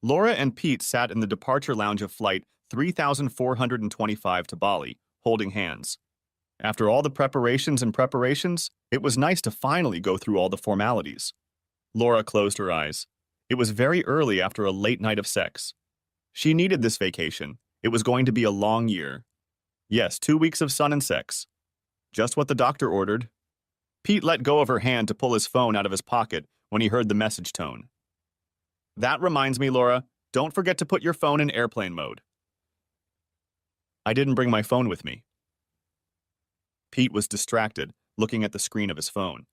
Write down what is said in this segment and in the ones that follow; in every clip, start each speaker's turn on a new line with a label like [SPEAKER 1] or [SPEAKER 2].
[SPEAKER 1] Laura and Pete sat in the departure lounge of Flight 3425 to Bali, holding hands. After all the preparations, it was nice to finally go through all the formalities. Laura closed her eyes. It was very early after a late night of sex. She needed this vacation. It was going to be a long year. Yes, 2 weeks of sun and sex. Just what the doctor ordered. Pete let go of her hand to pull his phone out of his pocket when he heard the message tone. That reminds me, Laura, don't forget to put your phone in airplane mode. I didn't bring my phone with me. Pete was distracted, looking at the screen of his phone.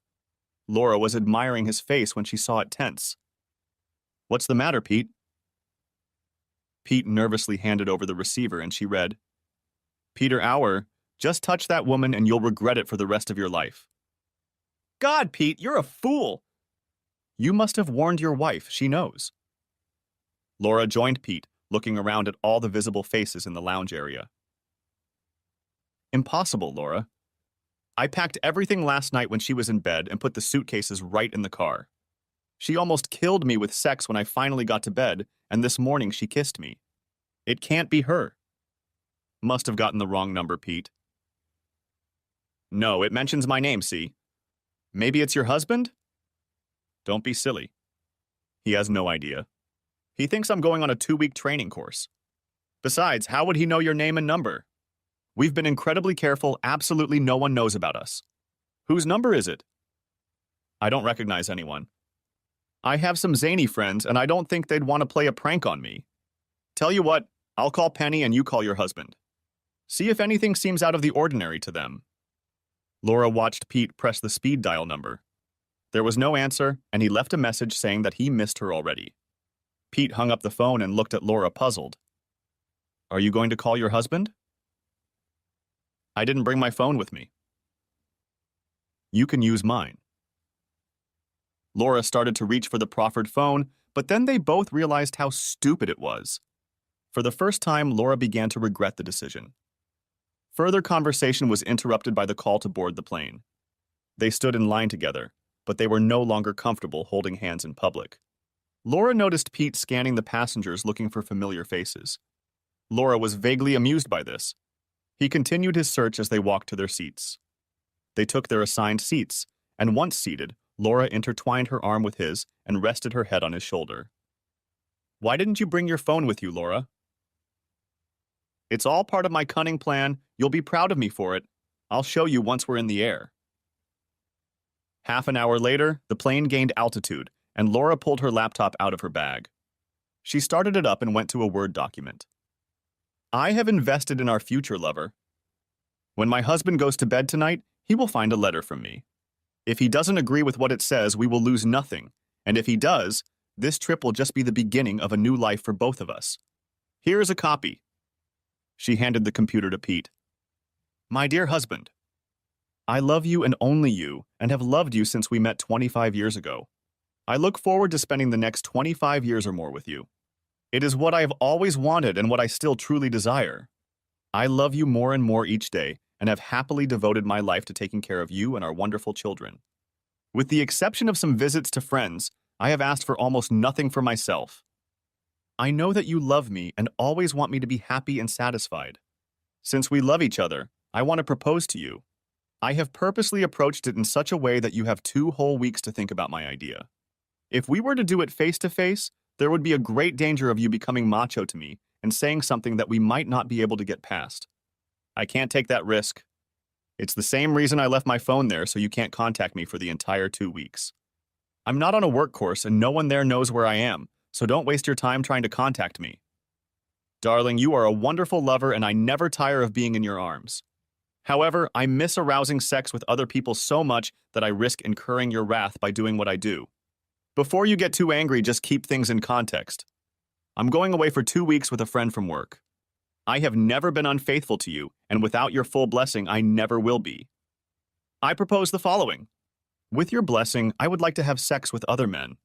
[SPEAKER 1] Laura was admiring his face when she saw it tense. What's the matter, Pete? Pete nervously handed over the receiver and she read, Peter Auer, just touch that woman and you'll regret it for the rest of your life. God, Pete, you're a fool! You must have warned your wife, she knows. Laura joined Pete, looking around at all the visible faces in the lounge area. Impossible, Laura. I packed everything last night when she was in bed and put the suitcases right in the car. She almost killed me with sex when I finally got to bed, and this morning she kissed me. It can't be her. Must have gotten the wrong number, Pete. No, it mentions my name, see? Maybe it's your husband? Don't be silly. He has no idea. He thinks I'm going on a 2-week training course. Besides, how would he know your name and number? We've been incredibly careful, absolutely no one knows about us. Whose number is it? I don't recognize anyone. I have some zany friends, and I don't think they'd want to play a prank on me. Tell you what, I'll call Penny and you call your husband. See if anything seems out of the ordinary to them. Laura watched Pete press the speed dial number. There was no answer, and he left a message saying that he missed her already. Pete hung up the phone and looked at Laura puzzled. Are you going to call your husband? I didn't bring my phone with me. You can use mine. Laura started to reach for the proffered phone, but then they both realized how stupid it was. For the first time, Laura began to regret the decision. Further conversation was interrupted by the call to board the plane. They stood in line together, but they were no longer comfortable holding hands in public. Laura noticed Pete scanning the passengers looking for familiar faces. Laura was vaguely amused by this. He continued his search as they walked to their seats. They took their assigned seats, and once seated, Laura intertwined her arm with his and rested her head on his shoulder. Why didn't you bring your phone with you, Laura? It's all part of my cunning plan. You'll be proud of me for it. I'll show you once we're in the air. Half an hour later, the plane gained altitude, and Laura pulled her laptop out of her bag. She started it up and went to a Word document. I have invested in our future, lover. When my husband goes to bed tonight, he will find a letter from me. If he doesn't agree with what it says, we will lose nothing, and if he does, this trip will just be the beginning of a new life for both of us. Here is a copy. She handed the computer to Pete. My dear husband, I love you and only you, and have loved you since we met 25 years ago. I look forward to spending the next 25 years or more with you. It is what I have always wanted and what I still truly desire. I love you more and more each day and have happily devoted my life to taking care of you and our wonderful children. With the exception of some visits to friends, I have asked for almost nothing for myself. I know that you love me and always want me to be happy and satisfied. Since we love each other, I want to propose to you. I have purposely approached it in such a way that you have 2 whole weeks to think about my idea. If we were to do it face to face, there would be a great danger of you becoming macho to me and saying something that we might not be able to get past. I can't take that risk. It's the same reason I left my phone there so you can't contact me for the entire 2 weeks. I'm not on a work course and no one there knows where I am, so don't waste your time trying to contact me. Darling, you are a wonderful lover and I never tire of being in your arms. However, I miss arousing sex with other people so much that I risk incurring your wrath by doing what I do. Before you get too angry, just keep things in context. I'm going away for 2 weeks with a friend from work. I have never been unfaithful to you, and without your full blessing, I never will be. I propose the following. With your blessing, I would like to have sex with other men.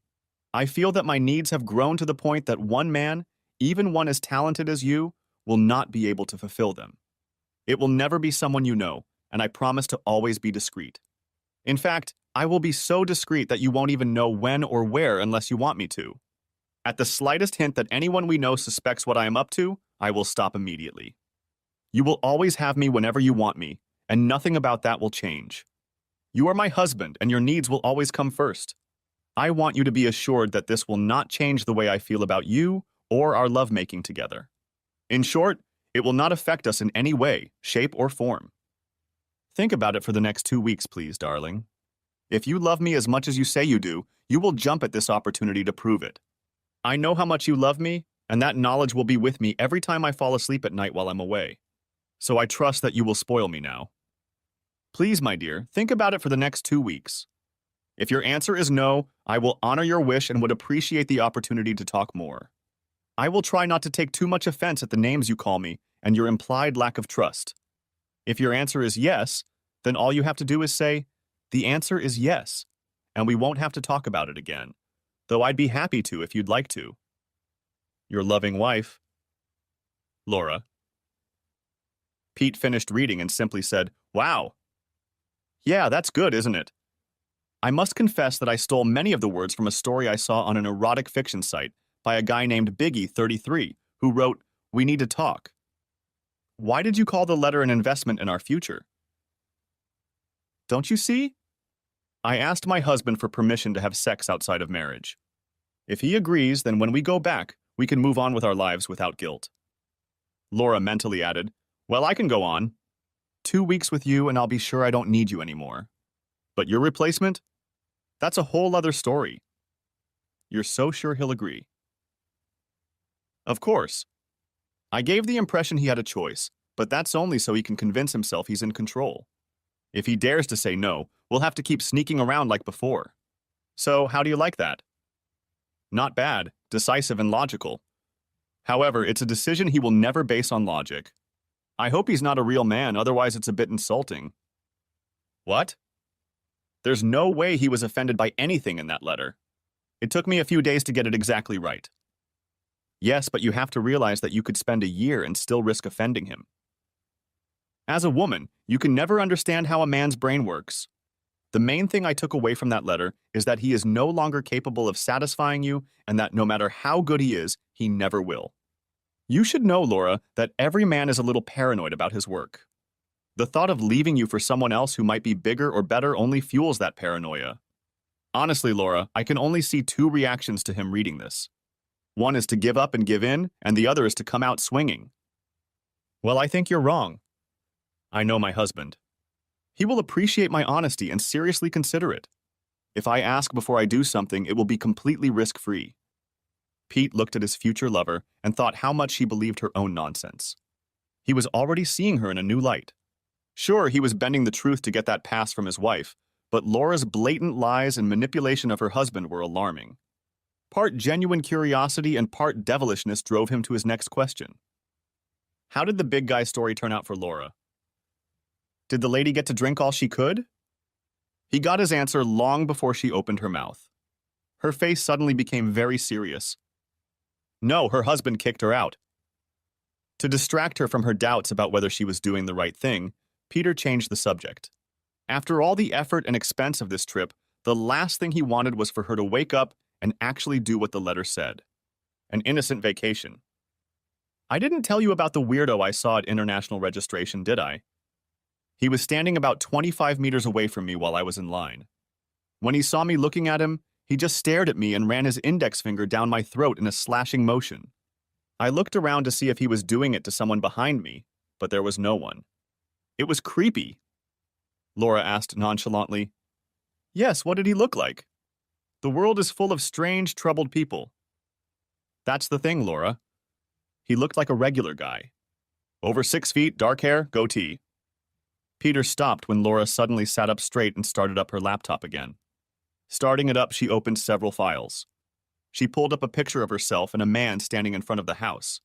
[SPEAKER 1] I feel that my needs have grown to the point that one man, even one as talented as you, will not be able to fulfill them. It will never be someone you know, and I promise to always be discreet. In fact, I will be so discreet that you won't even know when or where unless you want me to. At the slightest hint that anyone we know suspects what I am up to, I will stop immediately. You will always have me whenever you want me, and nothing about that will change. You are my husband, and your needs will always come first. I want you to be assured that this will not change the way I feel about you or our lovemaking together. In short, it will not affect us in any way, shape, or form. Think about it for the next 2 weeks, please, darling. If you love me as much as you say you do, you will jump at this opportunity to prove it. I know how much you love me, and that knowledge will be with me every time I fall asleep at night while I'm away. So I trust that you will spoil me now. Please, my dear, think about it for the next 2 weeks. If your answer is no, I will honor your wish and would appreciate the opportunity to talk more. I will try not to take too much offense at the names you call me and your implied lack of trust. If your answer is yes, then all you have to do is say, "The answer is yes," and we won't have to talk about it again, though I'd be happy to if you'd like to. Your loving wife, Laura. Pete finished reading and simply said, "Wow. Yeah, that's good, isn't it?" I must confess that I stole many of the words from a story I saw on an erotic fiction site by a guy named Biggie33, who wrote, "We need to talk." Why did you call the letter an investment in our future? Don't you see? I asked my husband for permission to have sex outside of marriage. If he agrees, then when we go back, we can move on with our lives without guilt. Laura mentally added, "Well, I can go on. 2 weeks with you and I'll be sure I don't need you anymore. But your replacement? That's a whole other story. You're so sure he'll agree." Of course. I gave the impression he had a choice, but that's only so he can convince himself he's in control. If he dares to say no, we'll have to keep sneaking around like before. So, how do you like that? Not bad, decisive and logical. However, it's a decision he will never base on logic. I hope he's not a real man, otherwise it's a bit insulting. What? There's no way he was offended by anything in that letter. It took me a few days to get it exactly right. Yes, but you have to realize that you could spend a year and still risk offending him. As a woman, you can never understand how a man's brain works. The main thing I took away from that letter is that he is no longer capable of satisfying you and that no matter how good he is, he never will. You should know, Laura, that every man is a little paranoid about his work. The thought of leaving you for someone else who might be bigger or better only fuels that paranoia. Honestly, Laura, I can only see 2 reactions to him reading this. One is to give up and give in, and the other is to come out swinging. Well, I think you're wrong. I know my husband. He will appreciate my honesty and seriously consider it. If I ask before I do something, it will be completely risk-free. Pete looked at his future lover and thought how much she believed her own nonsense. He was already seeing her in a new light. Sure, he was bending the truth to get that pass from his wife, but Laura's blatant lies and manipulation of her husband were alarming. Part genuine curiosity and part devilishness drove him to his next question. How did the big guy story turn out for Laura? Did the lady get to drink all she could? He got his answer long before she opened her mouth. Her face suddenly became very serious. No, her husband kicked her out. To distract her from her doubts about whether she was doing the right thing, Peter changed the subject. After all the effort and expense of this trip, the last thing he wanted was for her to wake up and actually do what the letter said. An innocent vacation. I didn't tell you about the weirdo I saw at international registration, did I? He was standing about 25 meters away from me while I was in line. When he saw me looking at him, he just stared at me and ran his index finger down my throat in a slashing motion. I looked around to see if he was doing it to someone behind me, but there was no one. It was creepy. Laura asked nonchalantly. Yes, what did he look like? The world is full of strange, troubled people. That's the thing, Laura. He looked like a regular guy. Over 6 feet, dark hair, goatee. Peter stopped when Laura suddenly sat up straight and started up her laptop again. Starting it up, she opened several files. She pulled up a picture of herself and a man standing in front of the house.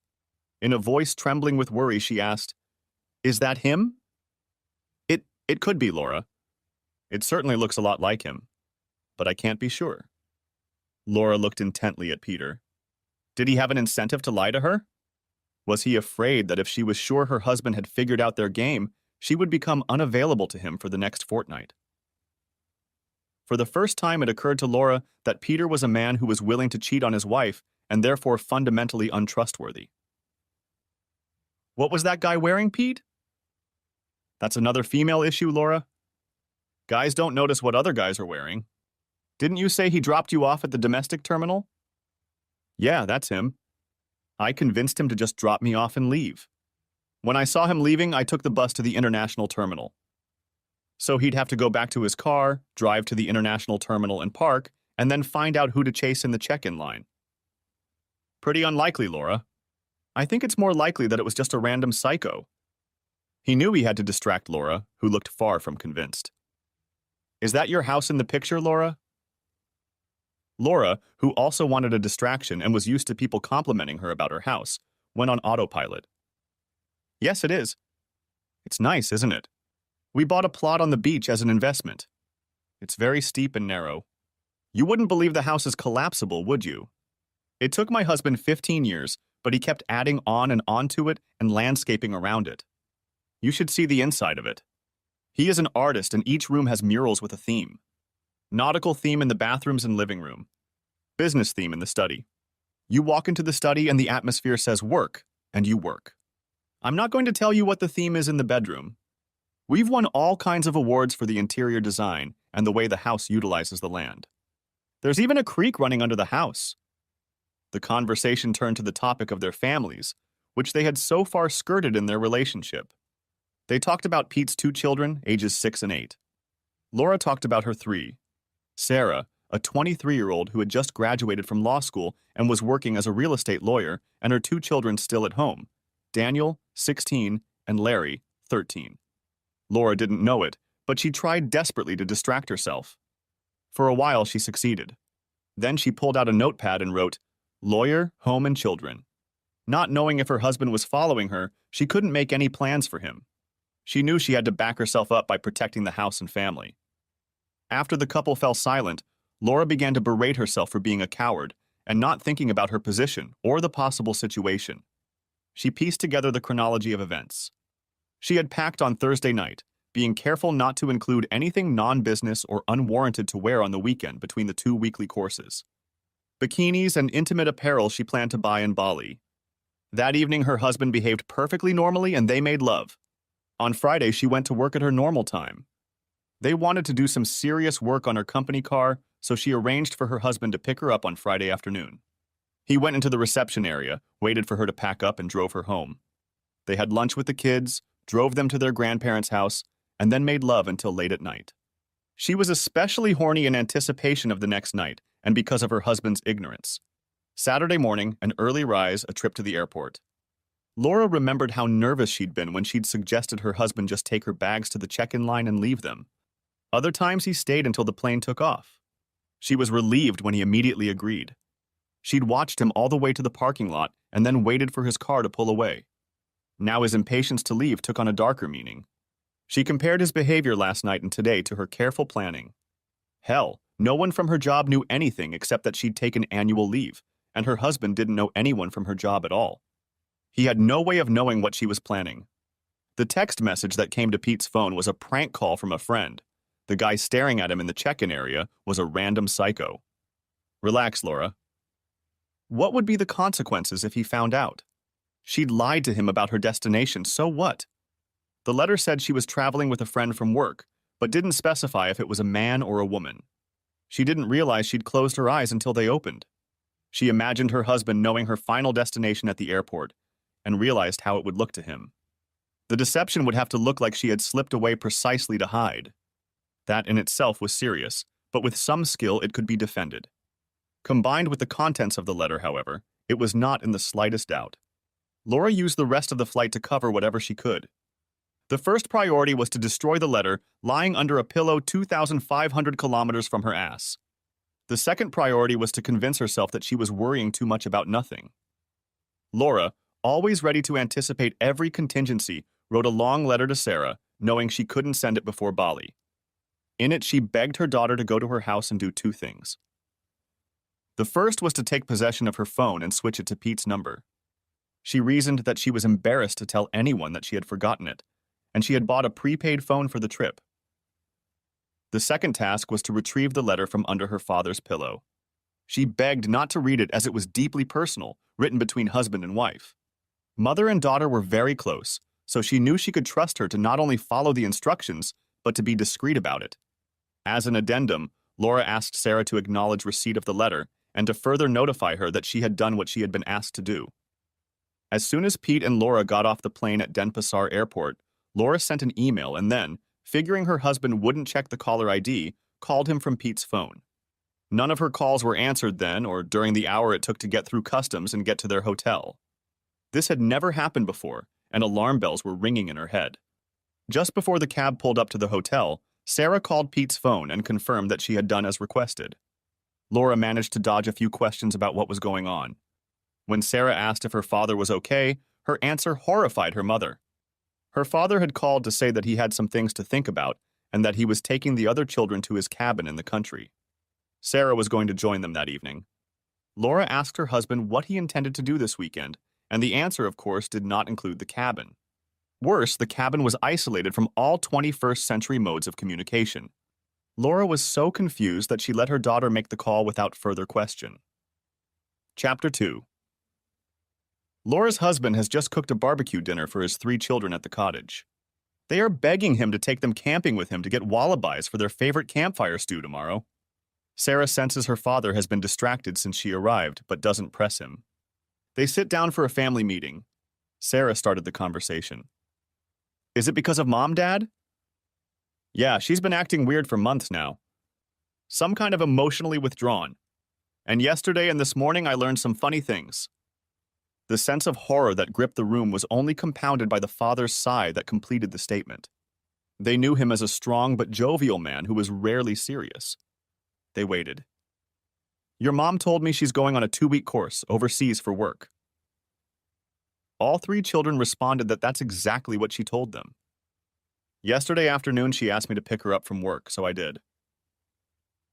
[SPEAKER 1] In a voice trembling with worry, she asked, "Is that him?" It could be, Laura. It certainly looks a lot like him, but I can't be sure. Laura looked intently at Peter. Did he have an incentive to lie to her? Was he afraid that if she was sure her husband had figured out their game, she would become unavailable to him for the next fortnight? For the first time, it occurred to Laura that Peter was a man who was willing to cheat on his wife and therefore fundamentally untrustworthy. What was that guy wearing, Pete? That's another female issue, Laura. Guys don't notice what other guys are wearing. Didn't you say he dropped you off at the domestic terminal? Yeah, that's him. I convinced him to just drop me off and leave. When I saw him leaving, I took the bus to the international terminal. So he'd have to go back to his car, drive to the international terminal and park, and then find out who to chase in the check-in line. Pretty unlikely, Laura. I think it's more likely that it was just a random psycho. He knew he had to distract Laura, who looked far from convinced. Is that your house in the picture, Laura? Laura, who also wanted a distraction and was used to people complimenting her about her house, went on autopilot. Yes, it is. It's nice, isn't it? We bought a plot on the beach as an investment. It's very steep and narrow. You wouldn't believe the house is collapsible, would you? It took my husband 15 years, but he kept adding on and on to it and landscaping around it. You should see the inside of it. He is an artist, and each room has murals with a theme. Nautical theme in the bathrooms and living room. Business theme in the study. You walk into the study and the atmosphere says work, and you work. I'm not going to tell you what the theme is in the bedroom. We've won all kinds of awards for the interior design and the way the house utilizes the land. There's even a creek running under the house. The conversation turned to the topic of their families, which they had so far skirted in their relationship. They talked about Pete's 2 children, ages 6 and 8. Laura talked about her 3. Sarah, a 23-year-old who had just graduated from law school and was working as a real estate lawyer, and her 2 children still at home, Daniel, 16, and Larry, 13. Laura didn't know it, but she tried desperately to distract herself. For a while, she succeeded. Then she pulled out a notepad and wrote, "Lawyer, home, and children." Not knowing if her husband was following her, she couldn't make any plans for him. She knew she had to back herself up by protecting the house and family. After the couple fell silent, Laura began to berate herself for being a coward and not thinking about her position or the possible situation. She pieced together the chronology of events. She had packed on Thursday night, being careful not to include anything non-business or unwarranted to wear on the weekend between the 2 weekly courses. Bikinis and intimate apparel she planned to buy in Bali. That evening, her husband behaved perfectly normally and they made love. On Friday, she went to work at her normal time. They wanted to do some serious work on her company car, so she arranged for her husband to pick her up on Friday afternoon. He went into the reception area, waited for her to pack up, and drove her home. They had lunch with the kids, drove them to their grandparents' house, and then made love until late at night. She was especially horny in anticipation of the next night, and because of her husband's ignorance. Saturday morning, an early rise, a trip to the airport. Laura remembered how nervous she'd been when she'd suggested her husband just take her bags to the check-in line and leave them. Other times he stayed until the plane took off. She was relieved when he immediately agreed. She'd watched him all the way to the parking lot and then waited for his car to pull away. Now his impatience to leave took on a darker meaning. She compared his behavior last night and today to her careful planning. Hell, no one from her job knew anything except that she'd taken annual leave, and her husband didn't know anyone from her job at all. He had no way of knowing what she was planning. The text message that came to Pete's phone was a prank call from a friend. The guy staring at him in the check-in area was a random psycho. Relax, Laura. What would be the consequences if he found out? She'd lied to him about her destination, so what? The letter said she was traveling with a friend from work, but didn't specify if it was a man or a woman. She didn't realize she'd closed her eyes until they opened. She imagined her husband knowing her final destination at the airport, and realized how it would look to him. The deception would have to look like she had slipped away precisely to hide. That in itself was serious, but with some skill it could be defended. Combined with the contents of the letter, however, it was not in the slightest doubt. Laura used the rest of the flight to cover whatever she could. The first priority was to destroy the letter lying under a pillow 2,500 kilometers from her ass. The second priority was to convince herself that she was worrying too much about nothing. Laura, always ready to anticipate every contingency, wrote a long letter to Sarah, knowing she couldn't send it before Bali. In it, she begged her daughter to go to her house and do 2 things. The first was to take possession of her phone and switch it to Pete's number. She reasoned that she was embarrassed to tell anyone that she had forgotten it, and she had bought a prepaid phone for the trip. The second task was to retrieve the letter from under her father's pillow. She begged not to read it as it was deeply personal, written between husband and wife. Mother and daughter were very close, so she knew she could trust her to not only follow the instructions, but to be discreet about it. As an addendum, Laura asked Sarah to acknowledge receipt of the letter and to further notify her that she had done what she had been asked to do. As soon as Pete and Laura got off the plane at Denpasar Airport, Laura sent an email and then, figuring her husband wouldn't check the caller ID, called him from Pete's phone. None of her calls were answered then or during the hour it took to get through customs and get to their hotel. This had never happened before, and alarm bells were ringing in her head. Just before the cab pulled up to the hotel, Sarah called Pete's phone and confirmed that she had done as requested. Laura managed to dodge a few questions about what was going on. When Sarah asked if her father was okay, her answer horrified her mother. Her father had called to say that he had some things to think about and that he was taking the other children to his cabin in the country. Sarah was going to join them that evening. Laura asked her husband what he intended to do this weekend, and the answer, of course, did not include the cabin. Worse, the cabin was isolated from all 21st century modes of communication. Laura was so confused that she let her daughter make the call without further question. Chapter 2. Laura's husband has just cooked a barbecue dinner for his 3 children at the cottage. They are begging him to take them camping with him to get wallabies for their favorite campfire stew tomorrow. Sarah senses her father has been distracted since she arrived, but doesn't press him. They sit down for a family meeting. Sarah started the conversation. Is it because of Mom, Dad? Yeah, she's been acting weird for months now. Some kind of emotionally withdrawn. And yesterday and this morning I learned some funny things. The sense of horror that gripped the room was only compounded by the father's sigh that completed the statement. They knew him as a strong but jovial man who was rarely serious. They waited. Your mom told me she's going on a 2-week course overseas for work. All 3 children responded that that's exactly what she told them. Yesterday afternoon, she asked me to pick her up from work, so I did.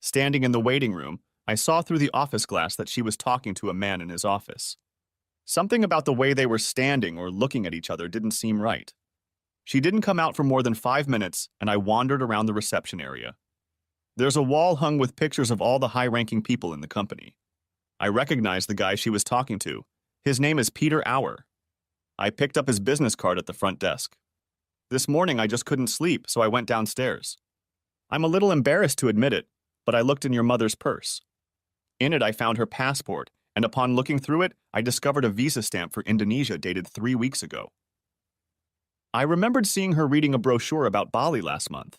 [SPEAKER 1] Standing in the waiting room, I saw through the office glass that she was talking to a man in his office. Something about the way they were standing or looking at each other didn't seem right. She didn't come out for more than 5 minutes, and I wandered around the reception area. There's a wall hung with pictures of all the high-ranking people in the company. I recognized the guy she was talking to. His name is Peter Auer. I picked up his business card at the front desk. This morning I just couldn't sleep, so I went downstairs. I'm a little embarrassed to admit it, but I looked in your mother's purse. In it I found her passport, and upon looking through it, I discovered a visa stamp for Indonesia dated 3 weeks ago. I remembered seeing her reading a brochure about Bali last month.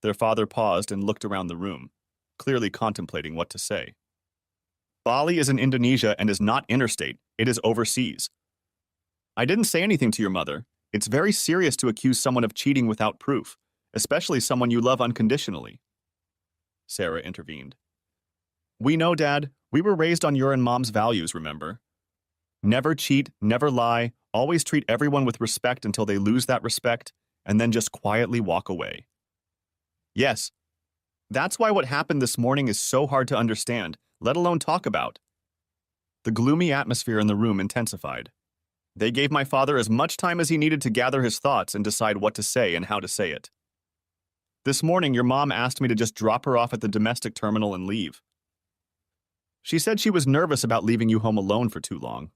[SPEAKER 1] Their father paused and looked around the room, clearly contemplating what to say. Bali is in Indonesia and is not interstate, it is overseas. I didn't say anything to your mother. It's very serious to accuse someone of cheating without proof, especially someone you love unconditionally. Sarah intervened. We know, Dad. We were raised on your and Mom's values, remember? Never cheat, never lie, always treat everyone with respect until they lose that respect, and then just quietly walk away. Yes. That's why what happened this morning is so hard to understand, let alone talk about. The gloomy atmosphere in the room intensified. They gave my father as much time as he needed to gather his thoughts and decide what to say and how to say it. This morning, your mom asked me to just drop her off at the domestic terminal and leave. She said she was nervous about leaving you home alone for too long.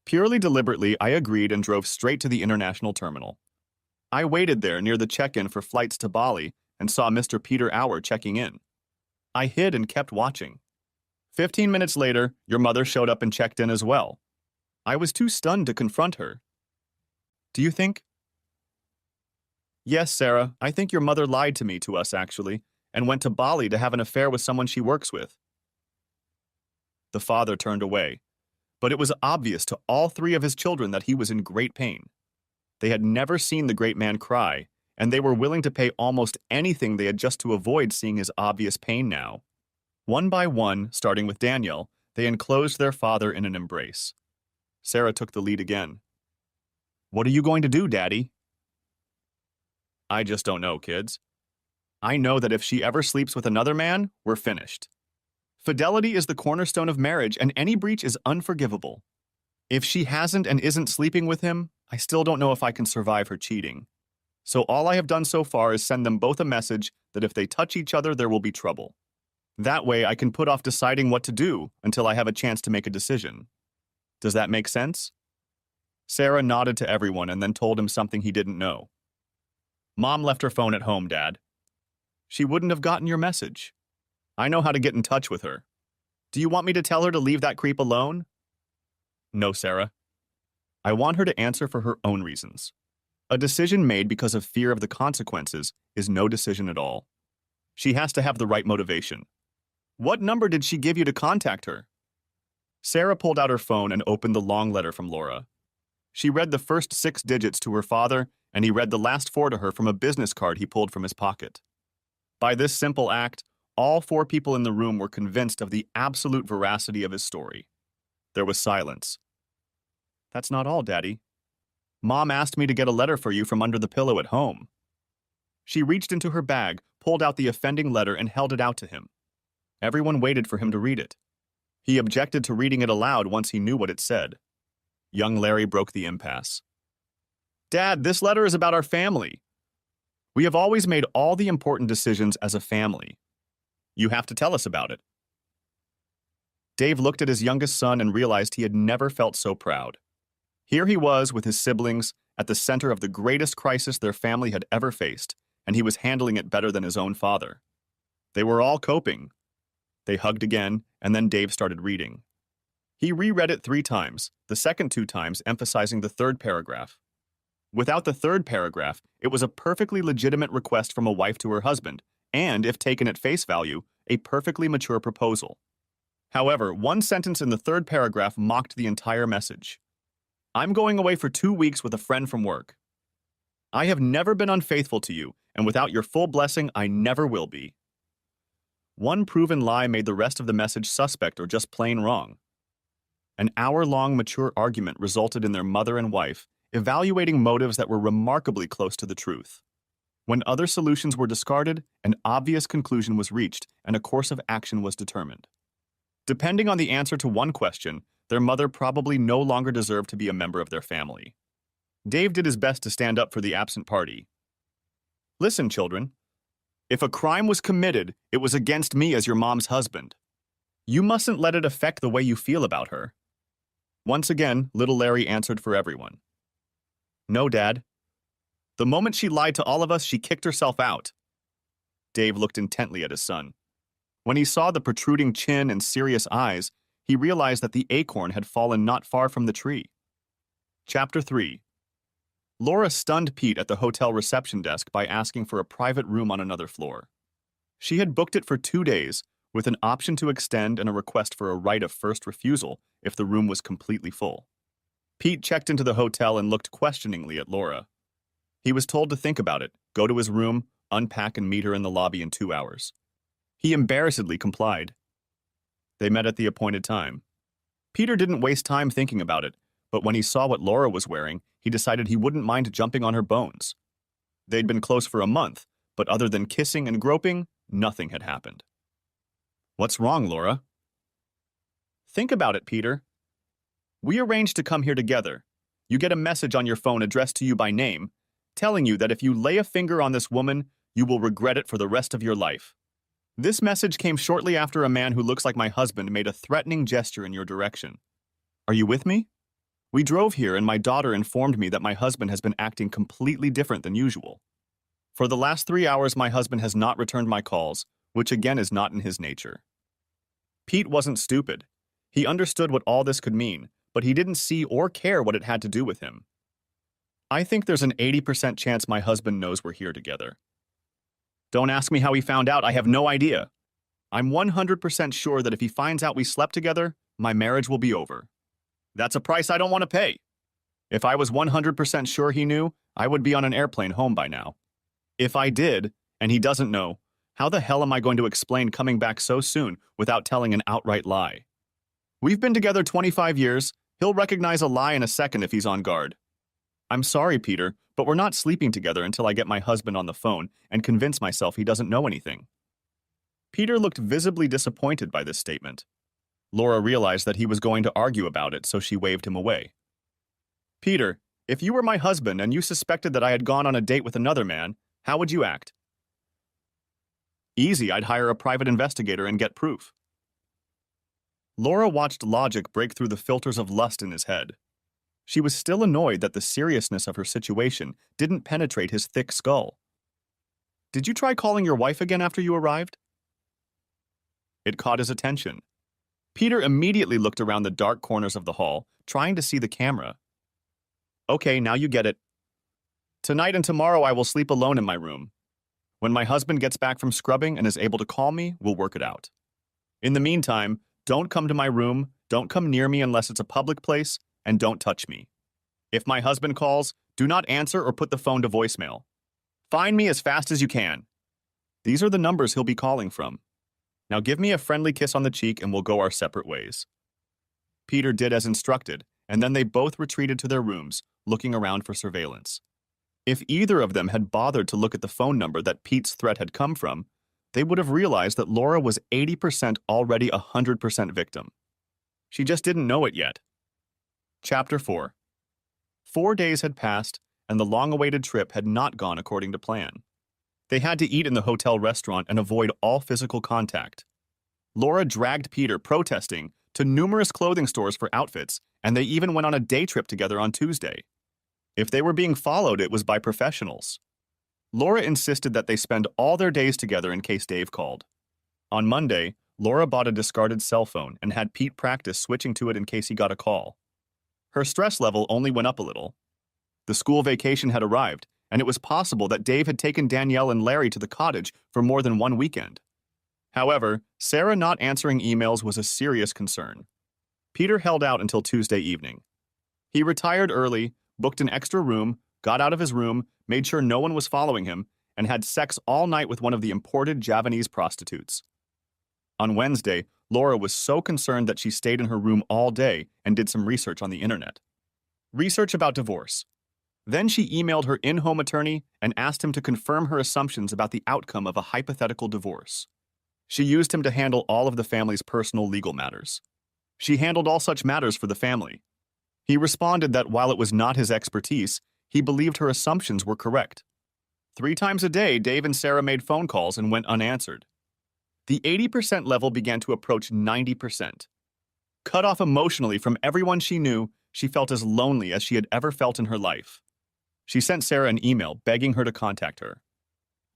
[SPEAKER 1] Purely deliberately, I agreed and drove straight to the international terminal. I waited there near the check-in for flights to Bali and saw Mr. Peter Auer checking in. I hid and kept watching. 15 minutes later, your mother showed up and checked in as well. I was too stunned to confront her. Do you think? Yes, Sarah, I think your mother lied to us actually, and went to Bali to have an affair with someone she works with. The father turned away, but it was obvious to all 3 of his children that he was in great pain. They had never seen the great man cry, and they were willing to pay almost anything they had just to avoid seeing his obvious pain now. One by one, starting with Daniel, they enclosed their father in an embrace. Sarah took the lead again. What are you going to do, Daddy? I just don't know, kids. I know that if she ever sleeps with another man, we're finished. Fidelity is the cornerstone of marriage, and any breach is unforgivable. If she hasn't and isn't sleeping with him, I still don't know if I can survive her cheating. So all I have done so far is send them both a message that if they touch each other, there will be trouble. That way I can put off deciding what to do until I have a chance to make a decision. Does that make sense? Sarah nodded to everyone and then told him something he didn't know. Mom left her phone at home, Dad. She wouldn't have gotten your message. I know how to get in touch with her. Do you want me to tell her to leave that creep alone? No, Sarah. I want her to answer for her own reasons. A decision made because of fear of the consequences is no decision at all. She has to have the right motivation. What number did she give you to contact her? Sarah pulled out her phone and opened the long letter from Laura. She read the first 6 digits to her father, and he read the last 4 to her from a business card he pulled from his pocket. By this simple act, all 4 people in the room were convinced of the absolute veracity of his story. There was silence. That's not all, Daddy. Mom asked me to get a letter for you from under the pillow at home. She reached into her bag, pulled out the offending letter, and held it out to him. Everyone waited for him to read it. He objected to reading it aloud once he knew what it said. Young Larry broke the impasse. Dad, this letter is about our family. We have always made all the important decisions as a family. You have to tell us about it. Dave looked at his youngest son and realized he had never felt so proud. Here he was with his siblings at the center of the greatest crisis their family had ever faced, and he was handling it better than his own father. They were all coping. They hugged again, and then Dave started reading. He reread it 3 times, the second 2 times emphasizing the 3rd paragraph. Without the 3rd paragraph, it was a perfectly legitimate request from a wife to her husband, and, if taken at face value, a perfectly mature proposal. However, one sentence in the 3rd paragraph mocked the entire message. I'm going away for 2 weeks with a friend from work. I have never been unfaithful to you, and without your full blessing, I never will be. One proven lie made the rest of the message suspect or just plain wrong. An hour-long mature argument resulted in their mother and wife evaluating motives that were remarkably close to the truth. When other solutions were discarded, an obvious conclusion was reached and a course of action was determined. Depending on the answer to one question, their mother probably no longer deserved to be a member of their family. Dave did his best to stand up for the absent party. Listen, children. If a crime was committed, it was against me as your mom's husband. You mustn't let it affect the way you feel about her. Once again, little Larry answered for everyone. No, Dad. The moment she lied to all of us, she kicked herself out. Dave looked intently at his son. When he saw the protruding chin and serious eyes, he realized that the acorn had fallen not far from the tree. Chapter 3. Laura stunned Pete at the hotel reception desk by asking for a private room on another floor. She had booked it for 2 days, with an option to extend and a request for a right of first refusal if the room was completely full. Pete checked into the hotel and looked questioningly at Laura. He was told to think about it, go to his room, unpack and meet her in the lobby in 2 hours. He embarrassedly complied. They met at the appointed time. Peter didn't waste time thinking about it, but when he saw what Laura was wearing, he decided he wouldn't mind jumping on her bones. They'd been close for a month, but other than kissing and groping, nothing had happened. What's wrong, Laura? Think about it, Peter. We arranged to come here together. You get a message on your phone addressed to you by name, telling you that if you lay a finger on this woman, you will regret it for the rest of your life. This message came shortly after a man who looks like my husband made a threatening gesture in your direction. Are you with me? We drove here and my daughter informed me that my husband has been acting completely different than usual. For the last 3 hours, my husband has not returned my calls, which again is not in his nature. Pete wasn't stupid. He understood what all this could mean, but he didn't see or care what it had to do with him. I think there's an 80% chance my husband knows we're here together. Don't ask me how he found out, I have no idea. I'm 100% sure that if he finds out we slept together, my marriage will be over. That's a price I don't want to pay. If I was 100% sure he knew, I would be on an airplane home by now. If I did, and he doesn't know, how the hell am I going to explain coming back so soon without telling an outright lie? We've been together 25 years, he'll recognize a lie in a second if he's on guard. I'm sorry, Peter, but we're not sleeping together until I get my husband on the phone and convince myself he doesn't know anything. Peter looked visibly disappointed by this statement. Laura realized that he was going to argue about it, so she waved him away. Peter, if you were my husband and you suspected that I had gone on a date with another man, how would you act? Easy, I'd hire a private investigator and get proof. Laura watched logic break through the filters of lust in his head. She was still annoyed that the seriousness of her situation didn't penetrate his thick skull. Did you try calling your wife again after you arrived? It caught his attention. Peter immediately looked around the dark corners of the hall, trying to see the camera. Okay, now you get it. Tonight and tomorrow I will sleep alone in my room. When my husband gets back from scrubbing and is able to call me, we'll work it out. In the meantime, don't come to my room, don't come near me unless it's a public place, and don't touch me. If my husband calls, do not answer or put the phone to voicemail. Find me as fast as you can. These are the numbers he'll be calling from. Now give me a friendly kiss on the cheek and we'll go our separate ways. Peter did as instructed, and then they both retreated to their rooms, looking around for surveillance. If either of them had bothered to look at the phone number that Pete's threat had come from, they would have realized that Laura was 80% already 100% victim. She just didn't know it yet. Chapter 4. 4 days had passed, and the long-awaited trip had not gone according to plan. They had to eat in the hotel restaurant and avoid all physical contact. Laura dragged Peter, protesting, to numerous clothing stores for outfits, and they even went on a day trip together on Tuesday. If they were being followed, it was by professionals. Laura insisted that they spend all their days together in case Dave called. On Monday, Laura bought a discarded cell phone and had Pete practice switching to it in case he got a call. Her stress level only went up a little. The school vacation had arrived, and it was possible that Dave had taken Danielle and Larry to the cottage for more than one weekend. However, Sarah not answering emails was a serious concern. Peter held out until Tuesday evening. He retired early, booked an extra room, got out of his room, made sure no one was following him, and had sex all night with one of the imported Javanese prostitutes. On Wednesday, Laura was so concerned that she stayed in her room all day and did some research on the internet. Research about divorce. Then she emailed her in-home attorney and asked him to confirm her assumptions about the outcome of a hypothetical divorce. She used him to handle all of the family's personal legal matters. She handled all such matters for the family. He responded that while it was not his expertise, he believed her assumptions were correct. 3 times a day, Dave and Sarah made phone calls and went unanswered. The 80% level began to approach 90%. Cut off emotionally from everyone she knew, she felt as lonely as she had ever felt in her life. She sent Sarah an email begging her to contact her.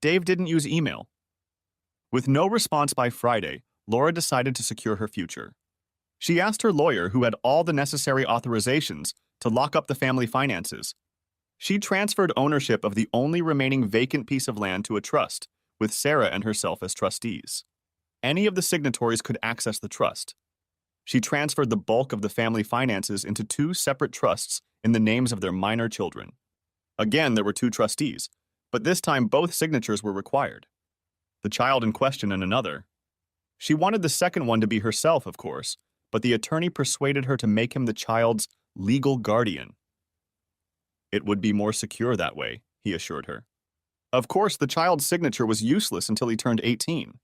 [SPEAKER 1] Dave didn't use email. With no response by Friday, Laura decided to secure her future. She asked her lawyer, who had all the necessary authorizations, to lock up the family finances. She transferred ownership of the only remaining vacant piece of land to a trust, with Sarah and herself as trustees. Any of the signatories could access the trust. She transferred the bulk of the family finances into 2 separate trusts in the names of their minor children. Again, there were 2 trustees, but this time both signatures were required. The child in question and another. She wanted the second one to be herself, of course, but the attorney persuaded her to make him the child's legal guardian. It would be more secure that way, he assured her. Of course, the child's signature was useless until he turned 18.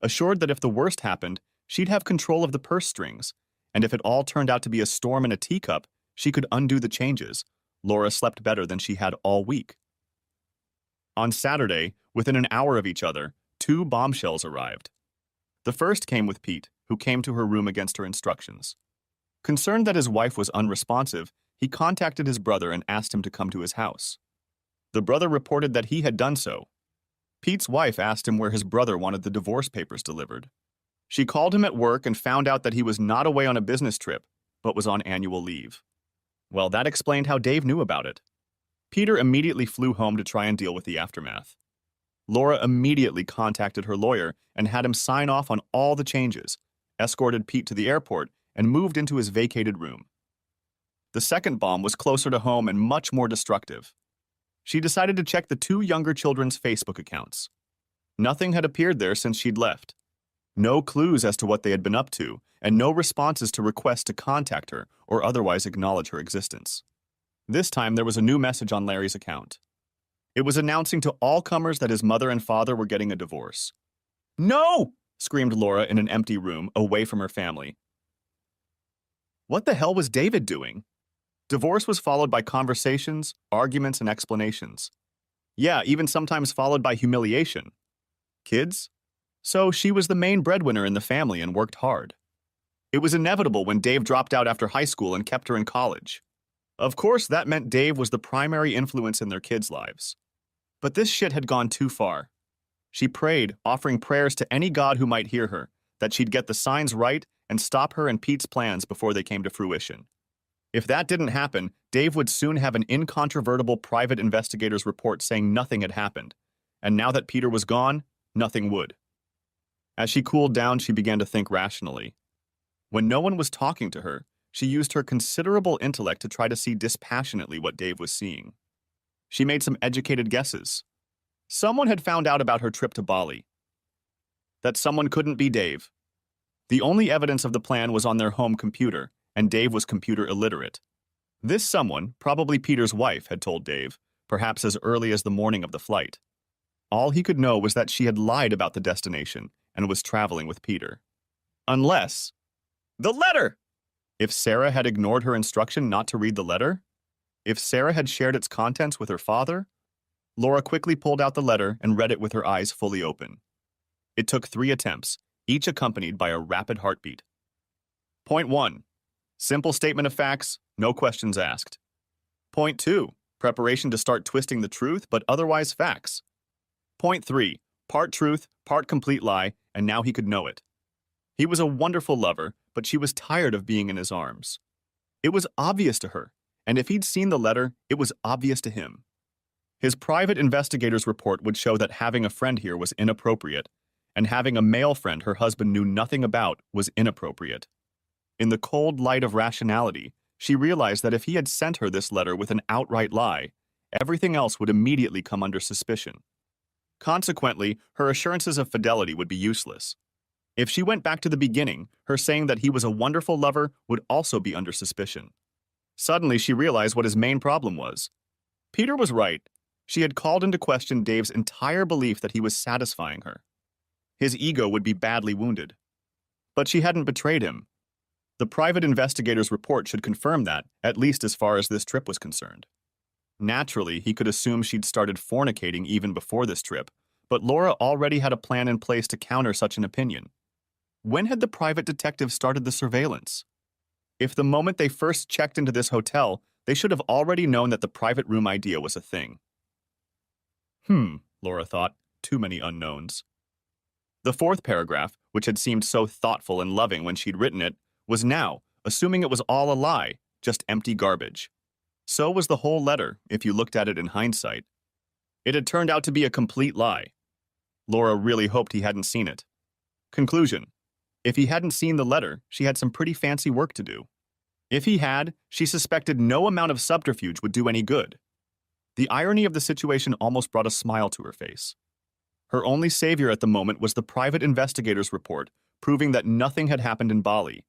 [SPEAKER 1] Assured that if the worst happened, she'd have control of the purse strings, and if it all turned out to be a storm in a teacup, she could undo the changes. Laura slept better than she had all week. On Saturday, within an hour of each other, 2 bombshells arrived. The first came with Pete, who came to her room against her instructions. Concerned that his wife was unresponsive, he contacted his brother and asked him to come to his house. The brother reported that he had done so. Pete's wife asked him where his brother wanted the divorce papers delivered. She called him at work and found out that he was not away on a business trip, but was on annual leave. Well, that explained how Dave knew about it. Peter immediately flew home to try and deal with the aftermath. Laura immediately contacted her lawyer and had him sign off on all the changes, escorted Pete to the airport, and moved into his vacated room. The second bomb was closer to home and much more destructive. She decided to check the 2 younger children's Facebook accounts. Nothing had appeared there since she'd left. No clues as to what they had been up to, and no responses to requests to contact her or otherwise acknowledge her existence. This time there was a new message on Larry's account. It was announcing to all comers that his mother and father were getting a divorce. "No!" screamed Laura in an empty room, away from her family. What the hell was David doing? Divorce was followed by conversations, arguments, and explanations. Yeah, even sometimes followed by humiliation. Kids? So she was the main breadwinner in the family and worked hard. It was inevitable when Dave dropped out after high school and kept her in college. Of course, that meant Dave was the primary influence in their kids' lives. But this shit had gone too far. She prayed, offering prayers to any god who might hear her, that she'd get the signs right and stop her and Pete's plans before they came to fruition. If that didn't happen, Dave would soon have an incontrovertible private investigator's report saying nothing had happened. And now that Peter was gone, nothing would. As she cooled down, she began to think rationally. When no one was talking to her, she used her considerable intellect to try to see dispassionately what Dave was seeing. She made some educated guesses. Someone had found out about her trip to Bali. That someone couldn't be Dave. The only evidence of the plan was on their home computer, and Dave was computer illiterate. This someone, probably Peter's wife, had told Dave, perhaps as early as the morning of the flight. All he could know was that she had lied about the destination and was traveling with Peter. Unless... The letter! If Sarah had ignored her instruction not to read the letter? If Sarah had shared its contents with her father? Laura quickly pulled out the letter and read it with her eyes fully open. It took 3 attempts, each accompanied by a rapid heartbeat. Point 1. Simple statement of facts, no questions asked. Point 2. Preparation to start twisting the truth, but otherwise facts. Point 3. Part truth, part complete lie, and now he could know it. He was a wonderful lover, but she was tired of being in his arms. It was obvious to her, and if he'd seen the letter, it was obvious to him. His private investigator's report would show that having a friend here was inappropriate, and having a male friend her husband knew nothing about was inappropriate. In the cold light of rationality, she realized that if he had sent her this letter with an outright lie, everything else would immediately come under suspicion. Consequently, her assurances of fidelity would be useless. If she went back to the beginning, her saying that he was a wonderful lover would also be under suspicion. Suddenly, she realized what his main problem was. Peter was right. She had called into question Dave's entire belief that he was satisfying her. His ego would be badly wounded. But she hadn't betrayed him. The private investigator's report should confirm that, at least as far as this trip was concerned. Naturally, he could assume she'd started fornicating even before this trip, but Laura already had a plan in place to counter such an opinion. When had the private detective started the surveillance? If the moment they first checked into this hotel, they should have already known that the private room idea was a thing. Laura thought, too many unknowns. The 4th paragraph, which had seemed so thoughtful and loving when she'd written it, was now, assuming it was all a lie, just empty garbage. So was the whole letter, if you looked at it in hindsight. It had turned out to be a complete lie. Laura really hoped he hadn't seen it. Conclusion. If he hadn't seen the letter, she had some pretty fancy work to do. If he had, she suspected no amount of subterfuge would do any good. The irony of the situation almost brought a smile to her face. Her only savior at the moment was the private investigator's report, proving that nothing had happened in Bali.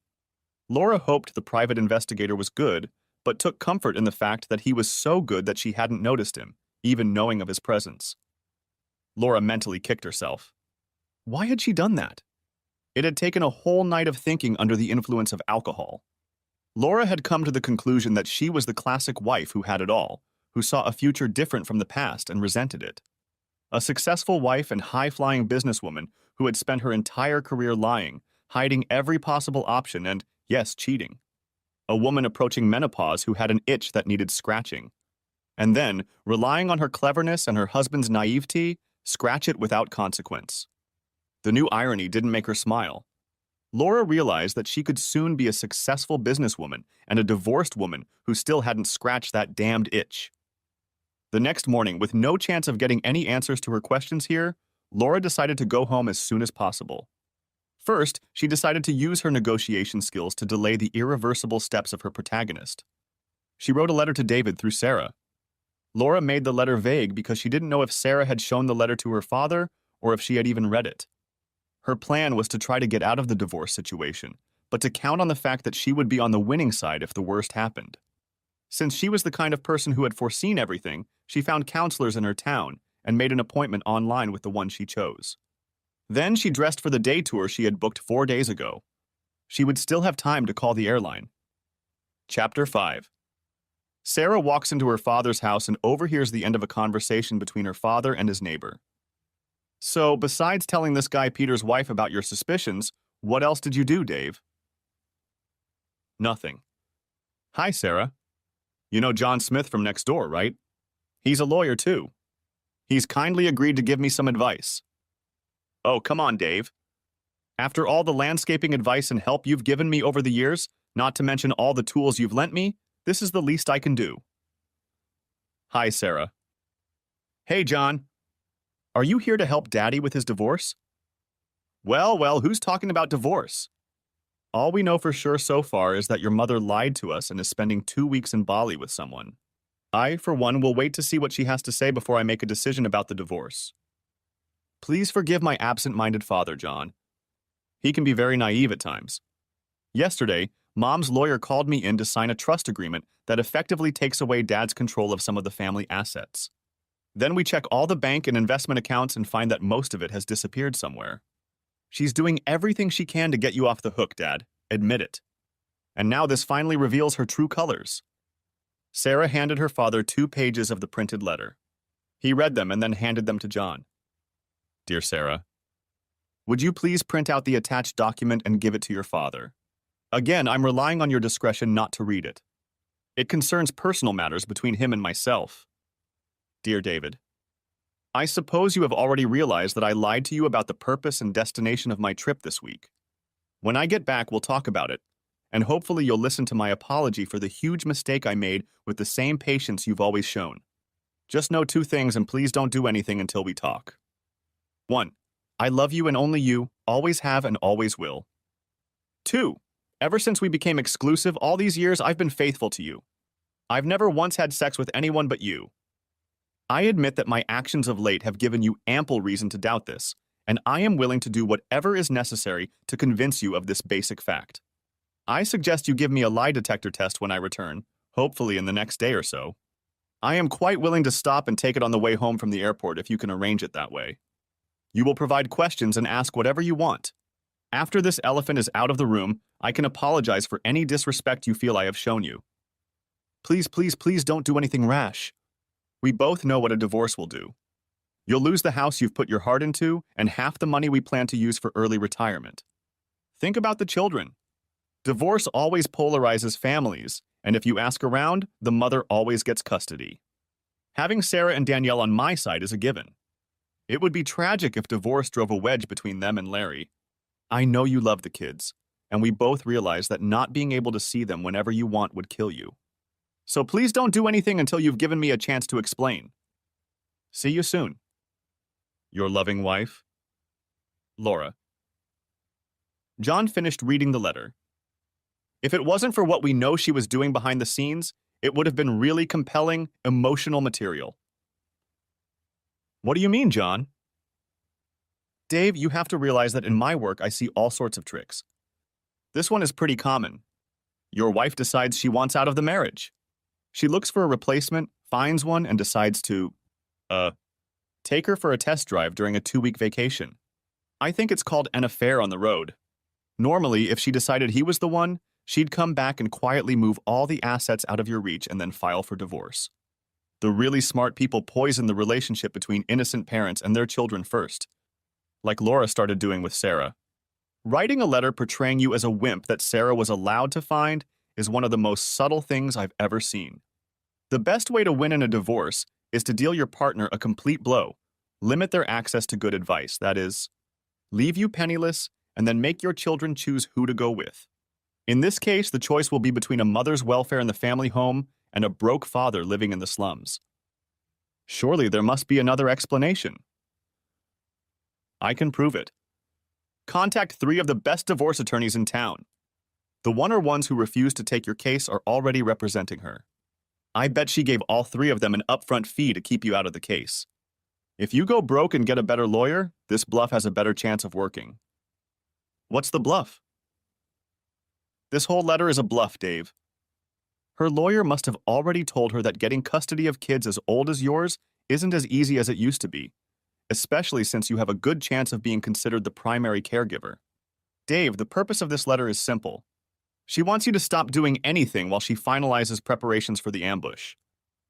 [SPEAKER 1] Laura hoped the private investigator was good, but took comfort in the fact that he was so good that she hadn't noticed him, even knowing of his presence. Laura mentally kicked herself. Why had she done that? It had taken a whole night of thinking under the influence of alcohol. Laura had come to the conclusion that she was the classic wife who had it all, who saw a future different from the past and resented it. A successful wife and high-flying businesswoman who had spent her entire career lying, hiding every possible option and, yes, cheating. A woman approaching menopause who had an itch that needed scratching. And then, relying on her cleverness and her husband's naivety, scratch it without consequence. The new irony didn't make her smile. Laura realized that she could soon be a successful businesswoman and a divorced woman who still hadn't scratched that damned itch. The next morning, with no chance of getting any answers to her questions here, Laura decided to go home as soon as possible. First, she decided to use her negotiation skills to delay the irreversible steps of her protagonist. She wrote a letter to David through Sarah. Laura made the letter vague because she didn't know if Sarah had shown the letter to her father or if she had even read it. Her plan was to try to get out of the divorce situation, but to count on the fact that she would be on the winning side if the worst happened. Since she was the kind of person who had foreseen everything, she found counselors in her town and made an appointment online with the one she chose. Then she dressed for the day tour she had booked 4 days ago. She would still have time to call the airline. Chapter 5. Sarah walks into her father's house and overhears the end of a conversation between her father and his neighbor. So, besides telling this guy Peter's wife about your suspicions, what else did you do, Dave? Nothing. Hi, Sarah. You know John Smith from next door, right? He's a lawyer, too. He's kindly agreed to give me some advice. Oh, come on, Dave. After all the landscaping advice and help you've given me over the years, not to mention all the tools you've lent me, this is the least I can do. Hi, Sarah. Hey, John. Are you here to help Daddy with his divorce? Well, who's talking about divorce? All we know for sure so far is that your mother lied to us and is spending 2 weeks in Bali with someone. I, for one, will wait to see what she has to say before I make a decision about the divorce. Please forgive my absent-minded father, John. He can be very naive at times. Yesterday, Mom's lawyer called me in to sign a trust agreement that effectively takes away Dad's control of some of the family assets. Then we check all the bank and investment accounts and find that most of it has disappeared somewhere. She's doing everything she can to get you off the hook, Dad. Admit it. And now this finally reveals her true colors. Sarah handed her father 2 pages of the printed letter. He read them and then handed them to John. Dear Sarah, would you please print out the attached document and give it to your father? Again, I'm relying on your discretion not to read it. It concerns personal matters between him and myself. Dear David, I suppose you have already realized that I lied to you about the purpose and destination of my trip this week. When I get back, we'll talk about it, and hopefully you'll listen to my apology for the huge mistake I made with the same patience you've always shown. Just know 2 things and please don't do anything until we talk. 1. I love you and only you, always have and always will. 2. Ever since we became exclusive all these years, I've been faithful to you. I've never once had sex with anyone but you. I admit that my actions of late have given you ample reason to doubt this, and I am willing to do whatever is necessary to convince you of this basic fact. I suggest you give me a lie detector test when I return, hopefully in the next day or so. I am quite willing to stop and take it on the way home from the airport if you can arrange it that way. You will provide questions and ask whatever you want. After this elephant is out of the room, I can apologize for any disrespect you feel I have shown you. Please don't do anything rash. We both know what a divorce will do. You'll lose the house you've put your heart into and half the money we plan to use for early retirement. Think about the children. Divorce always polarizes families, and if you ask around, the mother always gets custody. Having Sarah and Danielle on my side is a given. It would be tragic if divorce drove a wedge between them and Larry. I know you love the kids, and we both realize that not being able to see them whenever you want would kill you. So please don't do anything until you've given me a chance to explain. See you soon. Your loving wife, Laura. John finished reading the letter. If it wasn't for what we know she was doing behind the scenes, it would have been really compelling, emotional material. What do you mean, John? Dave, you have to realize that in my work I see all sorts of tricks. This one is pretty common. Your wife decides she wants out of the marriage. She looks for a replacement, finds one, and decides to, take her for a test drive during a 2-week vacation. I think it's called an affair on the road. Normally, if she decided he was the one, she'd come back and quietly move all the assets out of your reach and then file for divorce. The really smart people poison the relationship between innocent parents and their children first, like Laura started doing with Sarah. Writing a letter portraying you as a wimp that Sarah was allowed to find is one of the most subtle things I've ever seen. The best way to win in a divorce is to deal your partner a complete blow, limit their access to good advice, that is, leave you penniless, and then make your children choose who to go with. In this case, the choice will be between a mother's welfare in the family home and a broke father living in the slums. Surely there must be another explanation. I can prove it. Contact 3 of the best divorce attorneys in town. The one or ones who refuse to take your case are already representing her. I bet she gave all 3 of them an upfront fee to keep you out of the case. If you go broke and get a better lawyer, this bluff has a better chance of working. What's the bluff? This whole letter is a bluff, Dave. Her lawyer must have already told her that getting custody of kids as old as yours isn't as easy as it used to be, especially since you have a good chance of being considered the primary caregiver. Dave, the purpose of this letter is simple. She wants you to stop doing anything while she finalizes preparations for the ambush.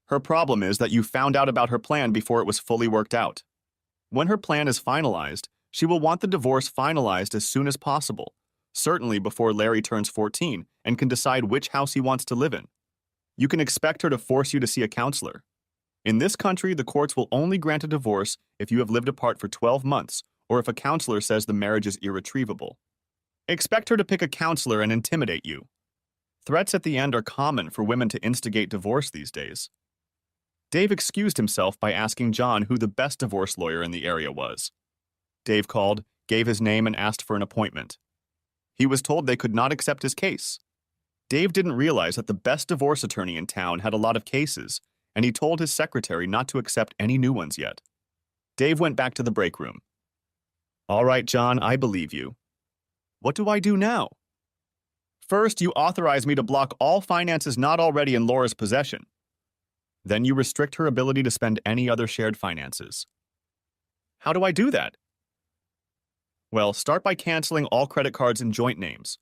[SPEAKER 1] Her problem is that you found out about her plan before it was fully worked out. When her plan is finalized, she will want the divorce finalized as soon as possible, certainly before Larry turns 14 and can decide which house he wants to live in. You can expect her to force you to see a counselor. In this country, the courts will only grant a divorce if you have lived apart for 12 months or if a counselor says the marriage is irretrievable. Expect her to pick a counselor and intimidate you. Threats at the end are common for women to instigate divorce these days. Dave excused himself by asking John who the best divorce lawyer in the area was. Dave called, gave his name, and asked for an appointment. He was told they could not accept his case. Dave didn't realize that the best divorce attorney in town had a lot of cases, and he told his secretary not to accept any new ones yet. Dave went back to the break room. All right, John, I believe you. What do I do now? First, you authorize me to block all finances not already in Laura's possession. Then you restrict her ability to spend any other shared finances. How do I do that? Well, start by canceling all credit cards in joint names.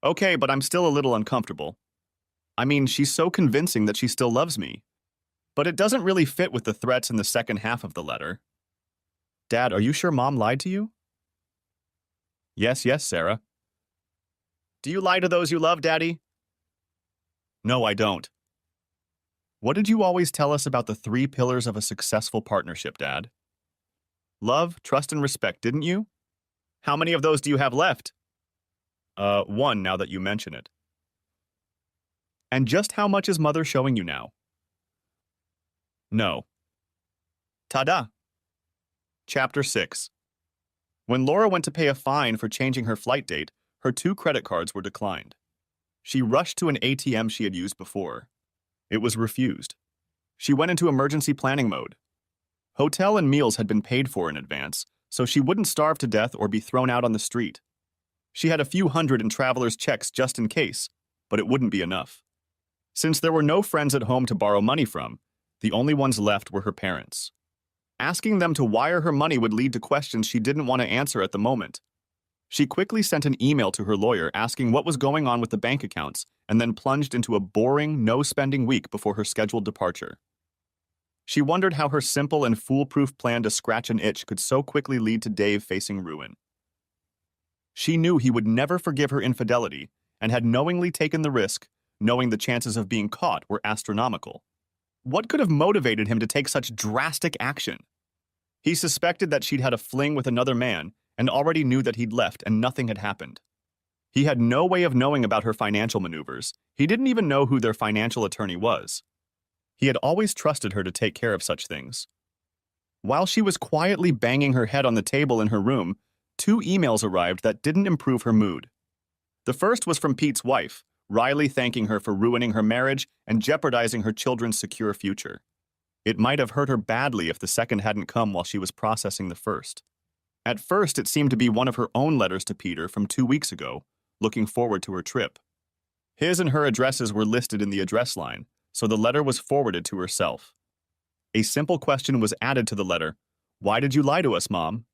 [SPEAKER 1] Okay, but I'm still a little uncomfortable. I mean, she's so convincing that she still loves me. But it doesn't really fit with the threats in the second half of the letter. Dad, are you sure Mom lied to you? Yes, Sarah. Do you lie to those you love, Daddy? No, I don't. What did you always tell us about the 3 pillars of a successful partnership, Dad? Love, trust, and respect, didn't you? How many of those do you have left? 1 now that you mention it. And just how much is Mother showing you now? No. Ta-da! Chapter 6. When Laura went to pay a fine for changing her flight date, her 2 credit cards were declined. She rushed to an ATM she had used before. It was refused. She went into emergency planning mode. Hotel and meals had been paid for in advance, so she wouldn't starve to death or be thrown out on the street. She had a few hundred in traveler's checks just in case, but it wouldn't be enough. Since there were no friends at home to borrow money from, the only ones left were her parents. Asking them to wire her money would lead to questions she didn't want to answer at the moment. She quickly sent an email to her lawyer asking what was going on with the bank accounts and then plunged into a boring, no-spending week before her scheduled departure. She wondered how her simple and foolproof plan to scratch an itch could so quickly lead to Dave facing ruin. She knew he would never forgive her infidelity and had knowingly taken the risk, knowing the chances of being caught were astronomical. What could have motivated him to take such drastic action? He suspected that she'd had a fling with another man and already knew that he'd left and nothing had happened. He had no way of knowing about her financial maneuvers. He didn't even know who their financial attorney was. He had always trusted her to take care of such things. While she was quietly banging her head on the table in her room, 2 emails arrived that didn't improve her mood. The first was from Pete's wife, Riley, thanking her for ruining her marriage and jeopardizing her children's secure future. It might have hurt her badly if the second hadn't come while she was processing the first. At first, it seemed to be one of her own letters to Peter from 2 weeks ago, looking forward to her trip. His and her addresses were listed in the address line, so the letter was forwarded to herself. A simple question was added to the letter. Why did you lie to us, Mom?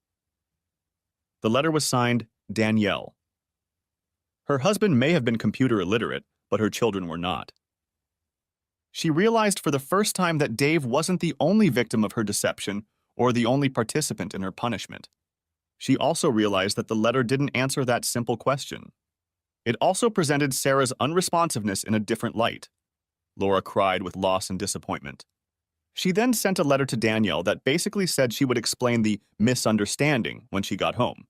[SPEAKER 1] The letter was signed Danielle. Her husband may have been computer illiterate, but her children were not. She realized for the first time that Dave wasn't the only victim of her deception or the only participant in her punishment. She also realized that the letter didn't answer that simple question. It also presented Sarah's unresponsiveness in a different light. Laura cried with loss and disappointment. She then sent a letter to Danielle that basically said she would explain the misunderstanding when she got home.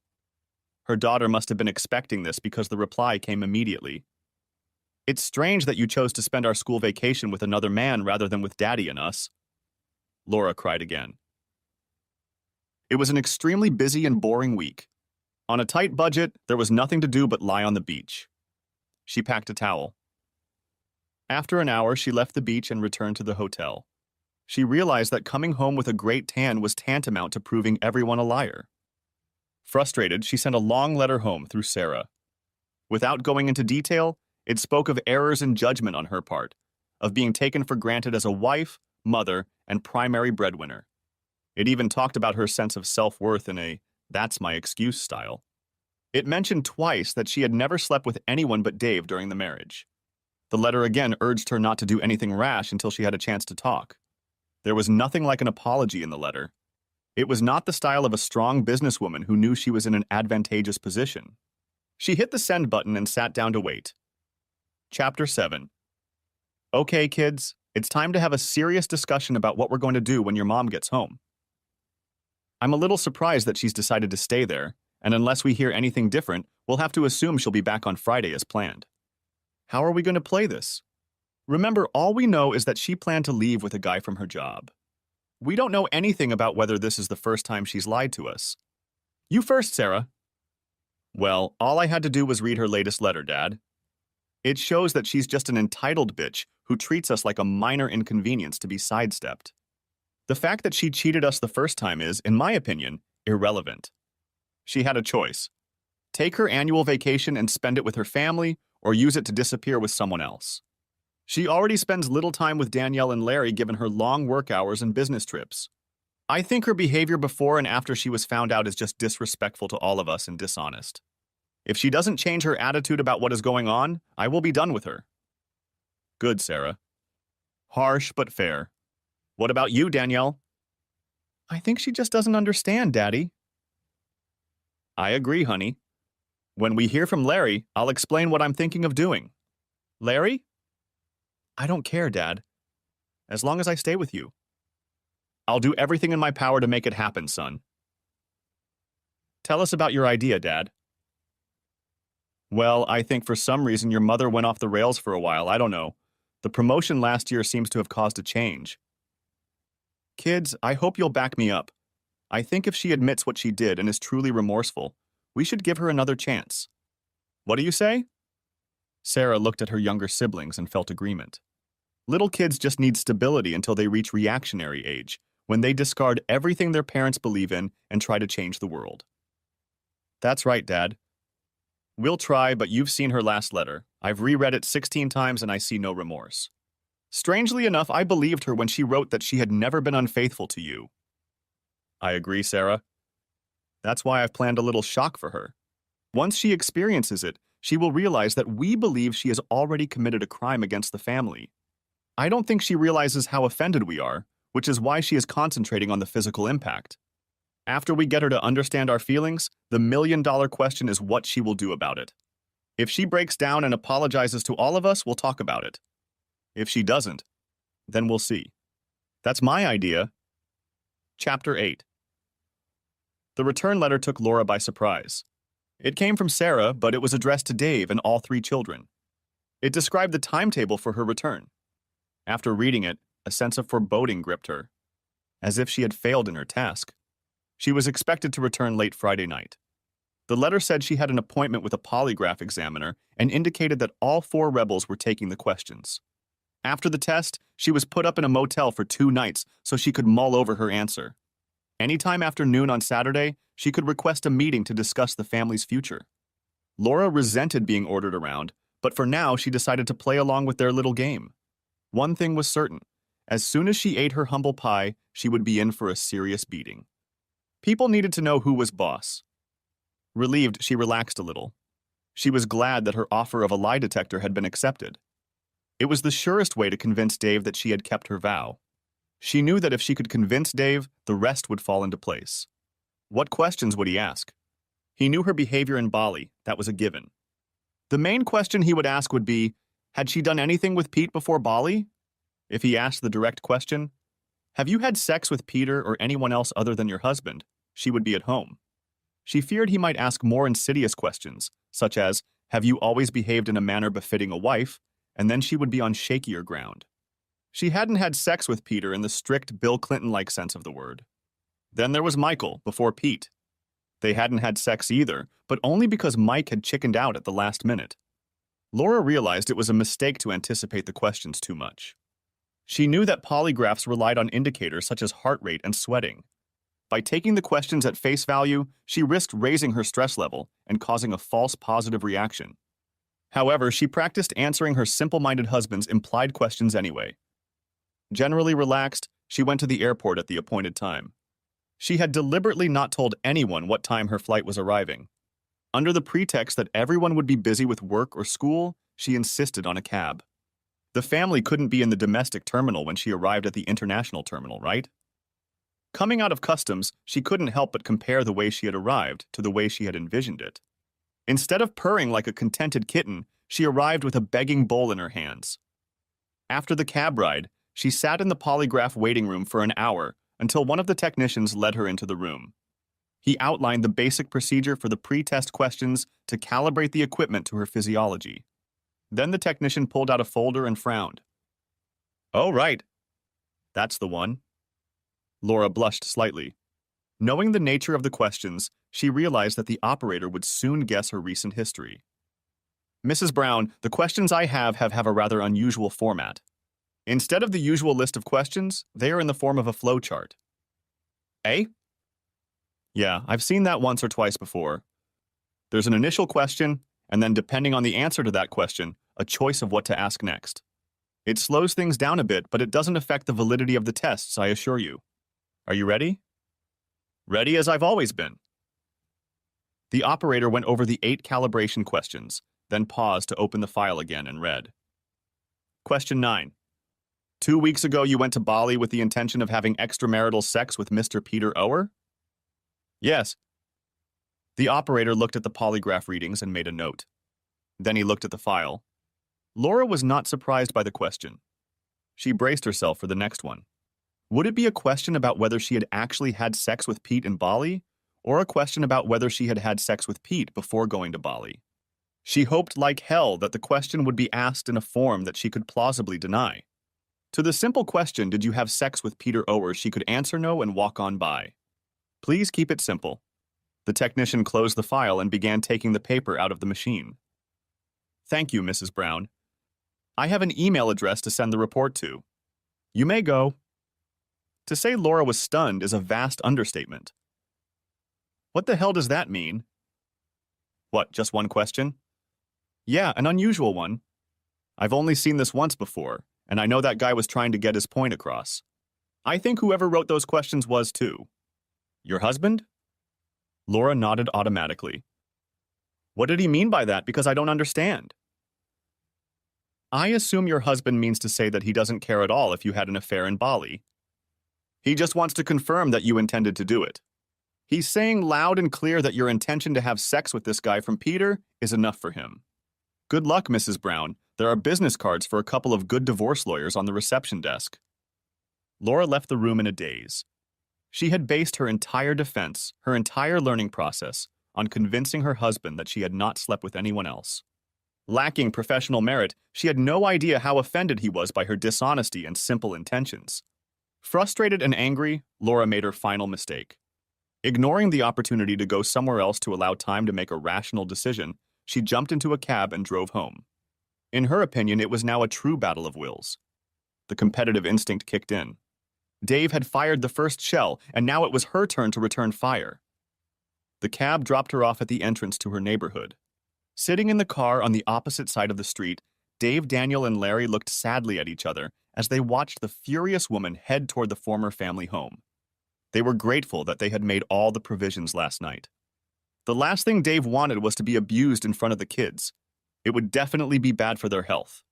[SPEAKER 1] Her daughter must have been expecting this because the reply came immediately. It's strange that you chose to spend our school vacation with another man rather than with Daddy and us. Laura cried again. It was an extremely busy and boring week. On a tight budget, there was nothing to do but lie on the beach. She packed a towel. After an hour, she left the beach and returned to the hotel. She realized that coming home with a great tan was tantamount to proving everyone a liar. Frustrated, she sent a long letter home through Sarah. Without going into detail, it spoke of errors in judgment on her part, of being taken for granted as a wife, mother, and primary breadwinner. It even talked about her sense of self-worth in a "that's my excuse" style. It mentioned twice that she had never slept with anyone but Dave during the marriage. The letter again urged her not to do anything rash until she had a chance to talk. There was nothing like an apology in the letter. It was not the style of a strong businesswoman who knew she was in an advantageous position. She hit the send button and sat down to wait. Chapter 7. Okay, kids, it's time to have a serious discussion about what we're going to do when your mom gets home. I'm a little surprised that she's decided to stay there, and unless we hear anything different, we'll have to assume she'll be back on Friday as planned. How are we going to play this? Remember, all we know is that she planned to leave with a guy from her job. We don't know anything about whether this is the first time she's lied to us. You first, Sarah. Well, all I had to do was read her latest letter, Dad. It shows that she's just an entitled bitch who treats us like a minor inconvenience to be sidestepped. The fact that she cheated us the first time is, in my opinion, irrelevant. She had a choice. Take her annual vacation and spend it with her family, or use it to disappear with someone else. She already spends little time with Danielle and Larry given her long work hours and business trips. I think her behavior before and after she was found out is just disrespectful to all of us and dishonest. If she doesn't change her attitude about what is going on, I will be done with her. Good, Sarah. Harsh but fair. What about you, Danielle? I think she just doesn't understand, Daddy. I agree, honey. When we hear from Larry, I'll explain what I'm thinking of doing. Larry? I don't care, Dad. As long as I stay with you. I'll do everything in my power to make it happen, son. Tell us about your idea, Dad. Well, I think for some reason your mother went off the rails for a while, I don't know. The promotion last year seems to have caused a change. Kids, I hope you'll back me up. I think if she admits what she did and is truly remorseful, we should give her another chance. What do you say? Sarah looked at her younger siblings and felt agreement. Little kids just need stability until they reach reactionary age, when they discard everything their parents believe in and try to change the world. That's right, Dad. We'll try, but you've seen her last letter. I've reread it 16 times and I see no remorse. Strangely enough, I believed her when she wrote that she had never been unfaithful to you. I agree, Sarah. That's why I've planned a little shock for her. Once she experiences it, she will realize that we believe she has already committed a crime against the family. I don't think she realizes how offended we are, which is why she is concentrating on the physical impact. After we get her to understand our feelings, the million-dollar question is what she will do about it. If she breaks down and apologizes to all of us, we'll talk about it. If she doesn't, then we'll see. That's my idea. Chapter 8. The return letter took Laura by surprise. It came from Sarah, but it was addressed to Dave and all 3 children. It described the timetable for her return. After reading it, a sense of foreboding gripped her, as if she had failed in her task. She was expected to return late Friday night. The letter said she had an appointment with a polygraph examiner and indicated that all 4 rebels were taking the questions. After the test, she was put up in a motel for 2 nights so she could mull over her answer. Anytime after noon on Saturday, she could request a meeting to discuss the family's future. Laura resented being ordered around, but for now she decided to play along with their little game. One thing was certain. As soon as she ate her humble pie, she would be in for a serious beating. People needed to know who was boss. Relieved, she relaxed a little. She was glad that her offer of a lie detector had been accepted. It was the surest way to convince Dave that she had kept her vow. She knew that if she could convince Dave, the rest would fall into place. What questions would he ask? He knew her behavior in Bali, that was a given. The main question he would ask would be, had she done anything with Pete before Bali? If he asked the direct question, have you had sex with Peter or anyone else other than your husband? She would be at home. She feared he might ask more insidious questions, such as, have you always behaved in a manner befitting a wife? And then she would be on shakier ground. She hadn't had sex with Peter in the strict Bill Clinton-like sense of the word. Then there was Michael, before Pete. They hadn't had sex either, but only because Mike had chickened out at the last minute. Laura realized it was a mistake to anticipate the questions too much. She knew that polygraphs relied on indicators such as heart rate and sweating. By taking the questions at face value, she risked raising her stress level and causing a false positive reaction. However, she practiced answering her simple-minded husband's implied questions anyway. Generally relaxed, she went to the airport at the appointed time. She had deliberately not told anyone what time her flight was arriving. Under the pretext that everyone would be busy with work or school, she insisted on a cab. The family couldn't be in the domestic terminal when she arrived at the international terminal, right? Coming out of customs, she couldn't help but compare the way she had arrived to the way she had envisioned it. Instead of purring like a contented kitten, she arrived with a begging bowl in her hands. After the cab ride, she sat in the polygraph waiting room for an hour until one of the technicians led her into the room. He outlined the basic procedure for the pre-test questions to calibrate the equipment to her physiology. Then the technician pulled out a folder and frowned. "Oh, right. That's the one." Laura blushed slightly. Knowing the nature of the questions, she realized that the operator would soon guess her recent history. "Mrs. Brown, the questions I have a rather unusual format. Instead of the usual list of questions, they are in the form of a flowchart." "Eh?" "Yeah, I've seen that once or twice before. There's an initial question, and then depending on the answer to that question, a choice of what to ask next. It slows things down a bit, but it doesn't affect the validity of the tests, I assure you. Are you ready?" "Ready as I've always been." The operator went over the 8 calibration questions, then paused to open the file again and read. Question 9. 2 weeks ago you went to Bali with the intention of having extramarital sex with Mr. Peter Ower? "Yes." The operator looked at the polygraph readings and made a note. Then he looked at the file. Laura was not surprised by the question. She braced herself for the next one. Would it be a question about whether she had actually had sex with Pete in Bali, or a question about whether she had had sex with Pete before going to Bali? She hoped like hell that the question would be asked in a form that she could plausibly deny. To the simple question, "Did you have sex with Peter Ower?" she could answer no and walk on by. "Please keep it simple." The technician closed the file and began taking the paper out of the machine. "Thank you, Mrs. Brown. I have an email address to send the report to. You may go." To say Laura was stunned is a vast understatement. "What the hell does that mean?" "What, just one question?" "Yeah, an unusual one. I've only seen this once before, and I know that guy was trying to get his point across. I think whoever wrote those questions was too." "Your husband?" Laura nodded automatically. "What did he mean by that? Because I don't understand." "I assume your husband means to say that he doesn't care at all if you had an affair in Bali. He just wants to confirm that you intended to do it. He's saying loud and clear that your intention to have sex with this guy from Peter is enough for him. Good luck, Mrs. Brown. There are business cards for a couple of good divorce lawyers on the reception desk." Laura left the room in a daze. She had based her entire defense, her entire learning process, on convincing her husband that she had not slept with anyone else. Lacking professional merit, she had no idea how offended he was by her dishonesty and simple intentions. Frustrated and angry, Laura made her final mistake. Ignoring the opportunity to go somewhere else to allow time to make a rational decision, she jumped into a cab and drove home. In her opinion, it was now a true battle of wills. The competitive instinct kicked in. Dave had fired the first shell, and now it was her turn to return fire. The cab dropped her off at the entrance to her neighborhood. Sitting in the car on the opposite side of the street, Dave, Daniel, and Larry looked sadly at each other as they watched the furious woman head toward the former family home. They were grateful that they had made all the provisions last night. The last thing Dave wanted was to be abused in front of the kids. It would definitely be bad for their health.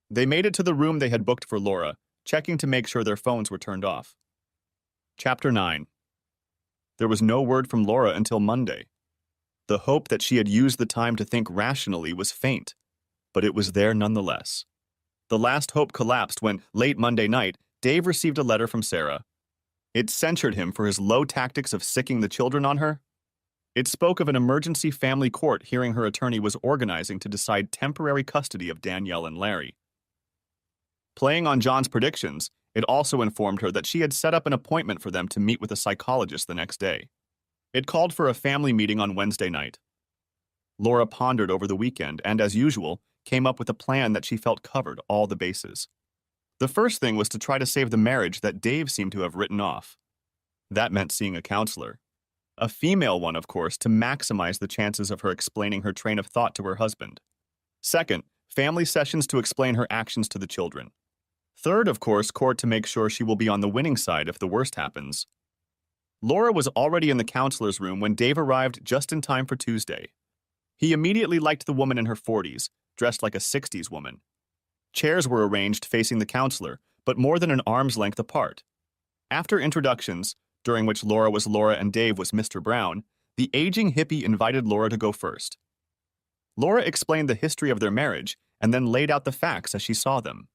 [SPEAKER 1] They made it to the room they had booked for Laura, checking to make sure their phones were turned off. Chapter 9. There was no word from Laura until Monday. The hope that she had used the time to think rationally was faint, but it was there nonetheless. The last hope collapsed when, late Monday night, Dave received a letter from Sarah. It censured him for his low tactics of sicking the children on her. It spoke of an emergency family court hearing her attorney was organizing to decide temporary custody of Danielle and Larry. Playing on John's predictions, it also informed her that she had set up an appointment for them to meet with a psychologist the next day. It called for a family meeting on Wednesday night. Laura pondered over the weekend and, as usual, came up with a plan that she felt covered all the bases. The first thing was to try to save the marriage that Dave seemed to have written off. That meant seeing a counselor. A female one, of course, to maximize the chances of her explaining her train of thought to her husband. Second, family sessions to explain her actions to the children. Third, of course, court to make sure she will be on the winning side if the worst happens. Laura was already in the counselor's room when Dave arrived just in time for Tuesday. He immediately liked the woman in her 40s, dressed like a 60s woman. Chairs were arranged facing the counselor, but more than an arm's length apart. After introductions, during which Laura was Laura and Dave was Mr. Brown, the aging hippie invited Laura to go first. Laura explained the history of their marriage and then laid out the facts as she saw them.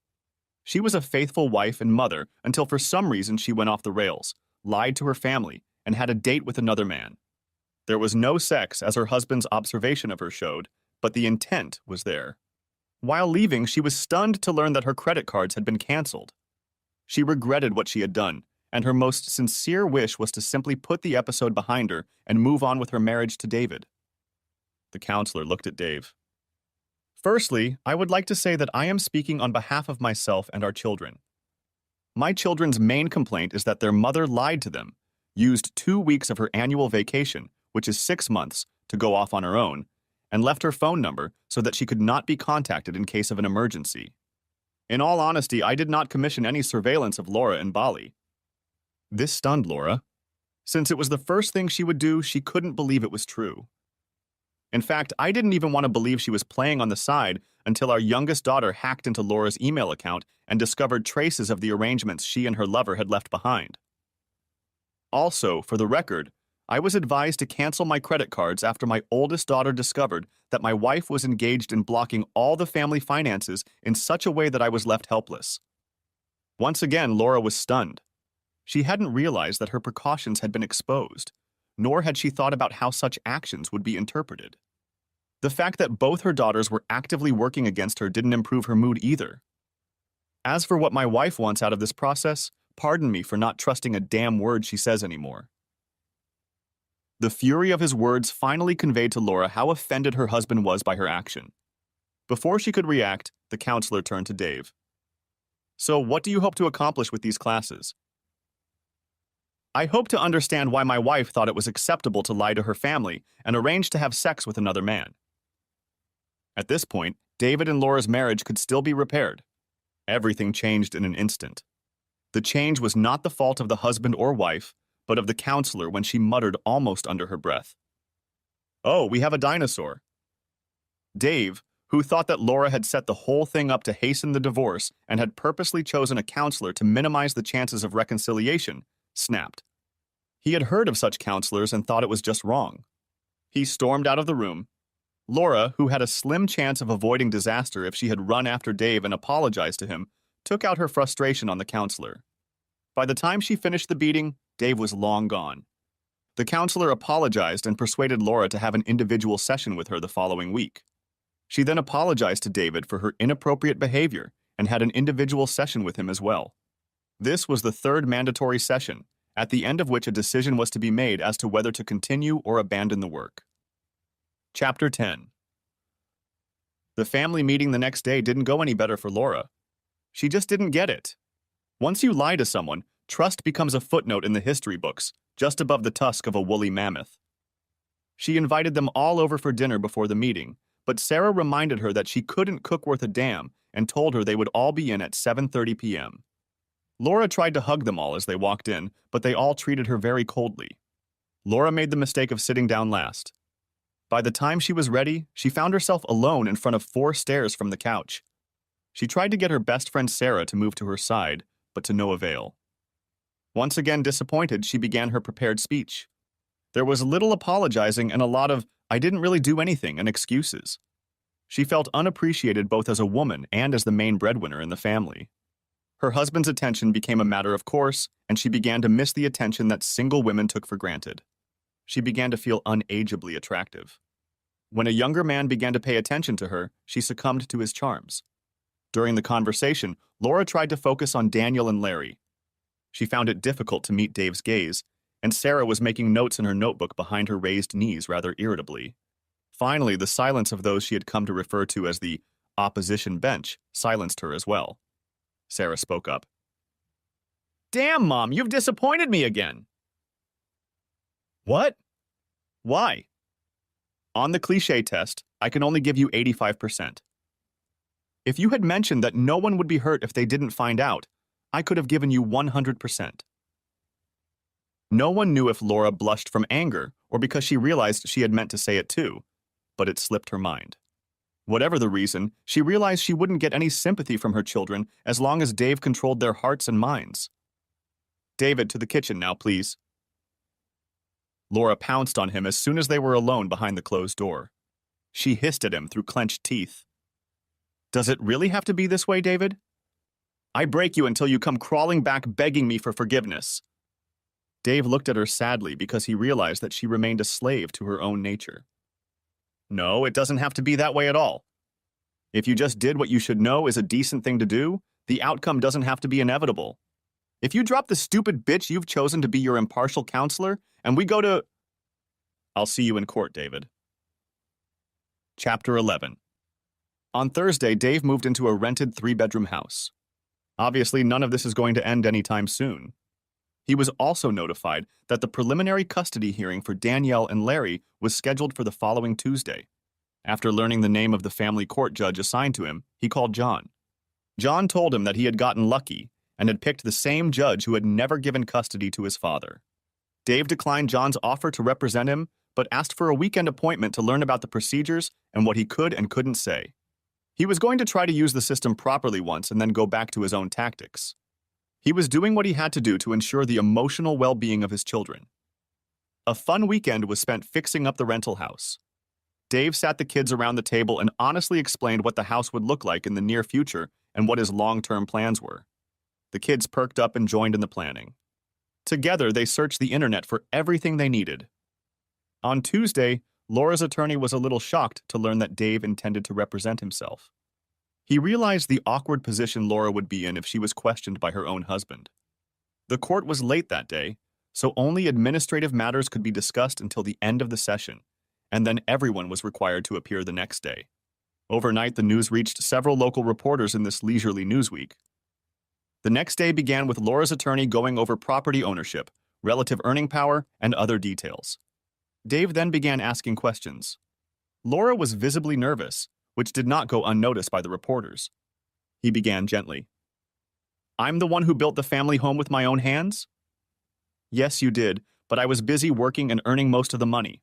[SPEAKER 1] She was a faithful wife and mother until for some reason she went off the rails, lied to her family, and had a date with another man. There was no sex, as her husband's observation of her showed, but the intent was there. While leaving, she was stunned to learn that her credit cards had been canceled. She regretted what she had done, and her most sincere wish was to simply put the episode behind her and move on with her marriage to David. The counselor looked at Dave. Firstly, I would like to say that I am speaking on behalf of myself and our children. My children's main complaint is that their mother lied to them, used 2 weeks of her annual vacation, which is 6 months, to go off on her own, and left her phone number so that she could not be contacted in case of an emergency. In all honesty, I did not commission any surveillance of Laura in Bali. This stunned Laura. Since it was the first thing she would do, she couldn't believe it was true. In fact, I didn't even want to believe she was playing on the side until our youngest daughter hacked into Laura's email account and discovered traces of the arrangements she and her lover had left behind. Also, for the record, I was advised to cancel my credit cards after my oldest daughter discovered that my wife was engaged in blocking all the family finances in such a way that I was left helpless. Once again, Laura was stunned. She hadn't realized that her precautions had been exposed, nor had she thought about how such actions would be interpreted. The fact that both her daughters were actively working against her didn't improve her mood either. As for what my wife wants out of this process, pardon me for not trusting a damn word she says anymore. The fury of his words finally conveyed to Laura how offended her husband was by her action. Before she could react, the counselor turned to Dave. So, what do you hope to accomplish with these classes? I hope to understand why my wife thought it was acceptable to lie to her family and arrange to have sex with another man. At this point, David and Laura's marriage could still be repaired. Everything changed in an instant. The change was not the fault of the husband or wife, but of the counselor when she muttered almost under her breath. "Oh, we have a dinosaur." Dave, who thought that Laura had set the whole thing up to hasten the divorce and had purposely chosen a counselor to minimize the chances of reconciliation, snapped. He had heard of such counselors and thought it was just wrong. He stormed out of the room. Laura, who had a slim chance of avoiding disaster if she had run after Dave and apologized to him, took out her frustration on the counselor. By the time she finished the beating, Dave was long gone. The counselor apologized and persuaded Laura to have an individual session with her the following week. She then apologized to David for her inappropriate behavior and had an individual session with him as well. This was the third mandatory session, at the end of which a decision was to be made as to whether to continue or abandon the work. Chapter 10. The family meeting the next day didn't go any better for Laura. She just didn't get it. Once you lie to someone, trust becomes a footnote in the history books, just above the tusk of a woolly mammoth. She invited them all over for dinner before the meeting, but Sarah reminded her that she couldn't cook worth a damn and told her they would all be in at 7:30 p.m. Laura tried to hug them all as they walked in, but they all treated her very coldly. Laura made the mistake of sitting down last. By the time she was ready, she found herself alone in front of 4 stairs from the couch. She tried to get her best friend Sarah to move to her side, but to no avail. Once again disappointed, she began her prepared speech. There was little apologizing and a lot of, "I didn't really do anything," and excuses. She felt unappreciated both as a woman and as the main breadwinner in the family. Her husband's attention became a matter of course, and she began to miss the attention that single women took for granted. She began to feel unageably attractive. When a younger man began to pay attention to her, she succumbed to his charms. During the conversation, Laura tried to focus on Daniel and Larry. She found it difficult to meet Dave's gaze, and Sarah was making notes in her notebook behind her raised knees rather irritably. Finally, the silence of those she had come to refer to as the opposition bench silenced her as well. Sarah spoke up. "Damn, Mom, you've disappointed me again." "What?" "Why?" "On the cliché test, I can only give you 85%. If you had mentioned that no one would be hurt if they didn't find out, I could have given you 100%. No one knew if Laura blushed from anger or because she realized she had meant to say it too, but it slipped her mind. Whatever the reason, she realized she wouldn't get any sympathy from her children as long as Dave controlled their hearts and minds. "David, to the kitchen now, please." Laura pounced on him as soon as they were alone behind the closed door. She hissed at him through clenched teeth. "Does it really have to be this way, David? I break you until you come crawling back begging me for forgiveness." Dave looked at her sadly because he realized that she remained a slave to her own nature. "No, it doesn't have to be that way at all. If you just did what you should know is a decent thing to do, the outcome doesn't have to be inevitable. If you drop the stupid bitch you've chosen to be your impartial counselor, and we go to... I'll see you in court, David." Chapter 11. On Thursday, Dave moved into a rented 3-bedroom house. Obviously, none of this is going to end anytime soon. He was also notified that the preliminary custody hearing for Danielle and Larry was scheduled for the following Tuesday. After learning the name of the family court judge assigned to him, he called John. John told him that he had gotten lucky and had picked the same judge who had never given custody to his father. Dave declined John's offer to represent him, but asked for a weekend appointment to learn about the procedures and what he could and couldn't say. He was going to try to use the system properly once and then go back to his own tactics. He was doing what he had to do to ensure the emotional well-being of his children. A fun weekend was spent fixing up the rental house. Dave sat the kids around the table and honestly explained what the house would look like in the near future and what his long-term plans were. The kids perked up and joined in the planning. Together, they searched the internet for everything they needed. On Tuesday, Laura's attorney was a little shocked to learn that Dave intended to represent himself. He realized the awkward position Laura would be in if she was questioned by her own husband. The court was late that day, so only administrative matters could be discussed until the end of the session, and then everyone was required to appear the next day. Overnight, the news reached several local reporters in this leisurely news week. The next day began with Laura's attorney going over property ownership, relative earning power, and other details. Dave then began asking questions. Laura was visibly nervous, which did not go unnoticed by the reporters. He began gently. "I'm the one who built the family home with my own hands?" "Yes, you did, but I was busy working and earning most of the money."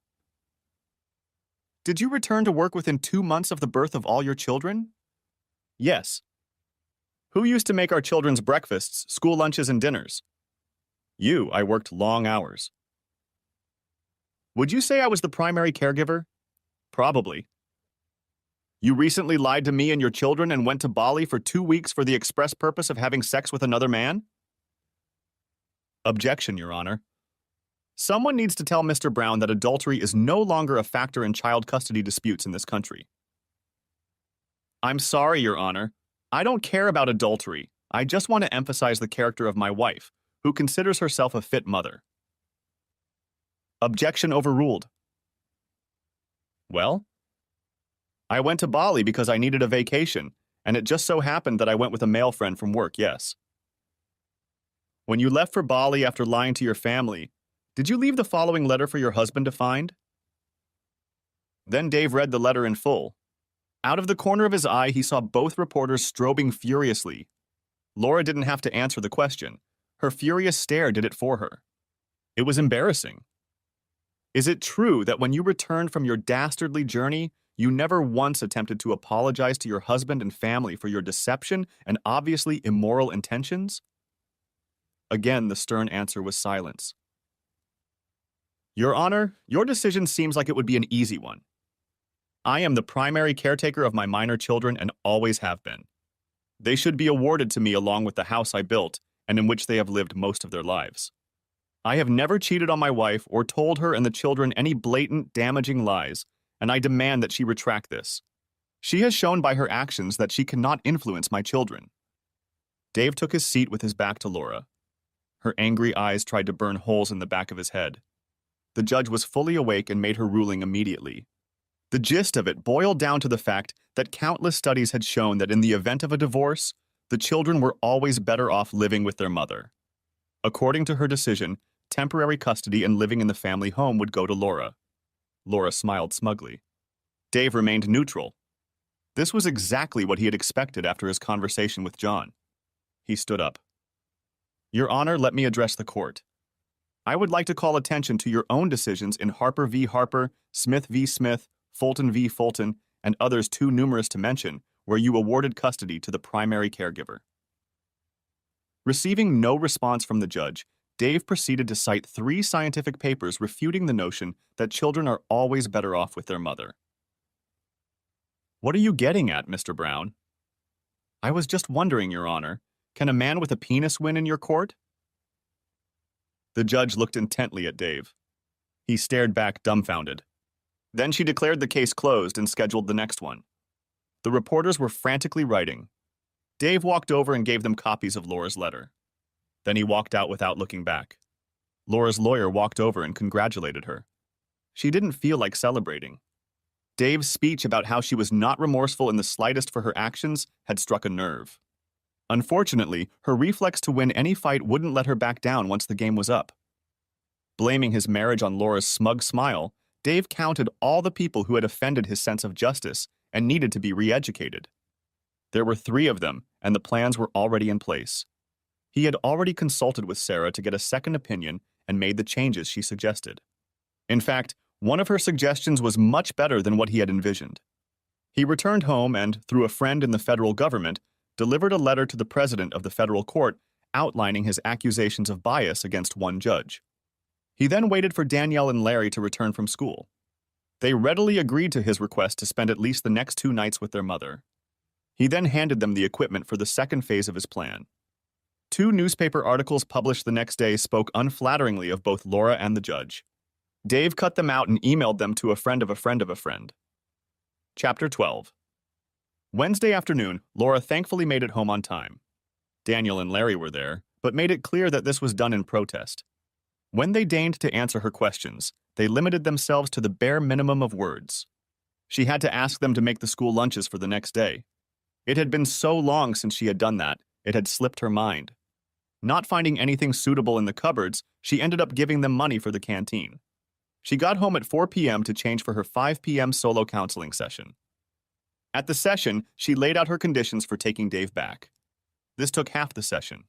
[SPEAKER 1] "Did you return to work within 2 months of the birth of all your children?" "Yes." "Who used to make our children's breakfasts, school lunches, and dinners?" "You. I worked long hours." "Would you say I was the primary caregiver?" "Probably." "You recently lied to me and your children and went to Bali for 2 weeks for the express purpose of having sex with another man?" "Objection, Your Honor. Someone needs to tell Mr. Brown that adultery is no longer a factor in child custody disputes in this country." "I'm sorry, Your Honor. I don't care about adultery. I just want to emphasize the character of my wife, who considers herself a fit mother." "Objection overruled." "Well, I went to Bali because I needed a vacation, and it just so happened that I went with a male friend from work, yes." "When you left for Bali after lying to your family, did you leave the following letter for your husband to find?" Then Dave read the letter in full. Out of the corner of his eye, he saw both reporters strobing furiously. Laura didn't have to answer the question. Her furious stare did it for her. It was embarrassing. "Is it true that when you returned from your dastardly journey, you never once attempted to apologize to your husband and family for your deception and obviously immoral intentions?" Again, the stern answer was silence. "Your Honor, your decision seems like it would be an easy one. I am the primary caretaker of my minor children and always have been. They should be awarded to me along with the house I built and in which they have lived most of their lives. I have never cheated on my wife or told her and the children any blatant, damaging lies, and I demand that she retract this. She has shown by her actions that she cannot influence my children." Dave took his seat with his back to Laura. Her angry eyes tried to burn holes in the back of his head. The judge was fully awake and made her ruling immediately. The gist of it boiled down to the fact that countless studies had shown that in the event of a divorce, the children were always better off living with their mother. According to her decision, temporary custody and living in the family home would go to Laura. Laura smiled smugly. Dave remained neutral. This was exactly what he had expected after his conversation with John. He stood up. "Your Honor, let me address the court. I would like to call attention to your own decisions in Harper v. Harper, Smith v. Smith, Fulton v. Fulton, and others too numerous to mention, where you awarded custody to the primary caregiver." Receiving no response from the judge, Dave proceeded to cite 3 scientific papers refuting the notion that children are always better off with their mother. "What are you getting at, Mr. Brown?" "I was just wondering, Your Honor, can a man with a penis win in your court?" The judge looked intently at Dave. He stared back dumbfounded. Then she declared the case closed and scheduled the next one. The reporters were frantically writing. Dave walked over and gave them copies of Laura's letter. Then he walked out without looking back. Laura's lawyer walked over and congratulated her. She didn't feel like celebrating. Dave's speech about how she was not remorseful in the slightest for her actions had struck a nerve. Unfortunately, her reflex to win any fight wouldn't let her back down once the game was up. Blaming his marriage on Laura's smug smile, Dave counted all the people who had offended his sense of justice and needed to be re-educated. There were 3 of them, and the plans were already in place. He had already consulted with Sarah to get a second opinion and made the changes she suggested. In fact, one of her suggestions was much better than what he had envisioned. He returned home and, through a friend in the federal government, delivered a letter to the president of the federal court outlining his accusations of bias against one judge. He then waited for Danielle and Larry to return from school. They readily agreed to his request to spend at least the next 2 nights with their mother. He then handed them the equipment for the second phase of his plan. 2 newspaper articles published the next day spoke unflatteringly of both Laura and the judge. Dave cut them out and emailed them to a friend of a friend of a friend. Chapter 12. Wednesday afternoon, Laura thankfully made it home on time. Daniel and Larry were there, but made it clear that this was done in protest. When they deigned to answer her questions, they limited themselves to the bare minimum of words. She had to ask them to make the school lunches for the next day. It had been so long since she had done that, it had slipped her mind. Not finding anything suitable in the cupboards, she ended up giving them money for the canteen. She got home at 4 p.m. to change for her 5 p.m. solo counseling session. At the session, she laid out her conditions for taking Dave back. This took half the session.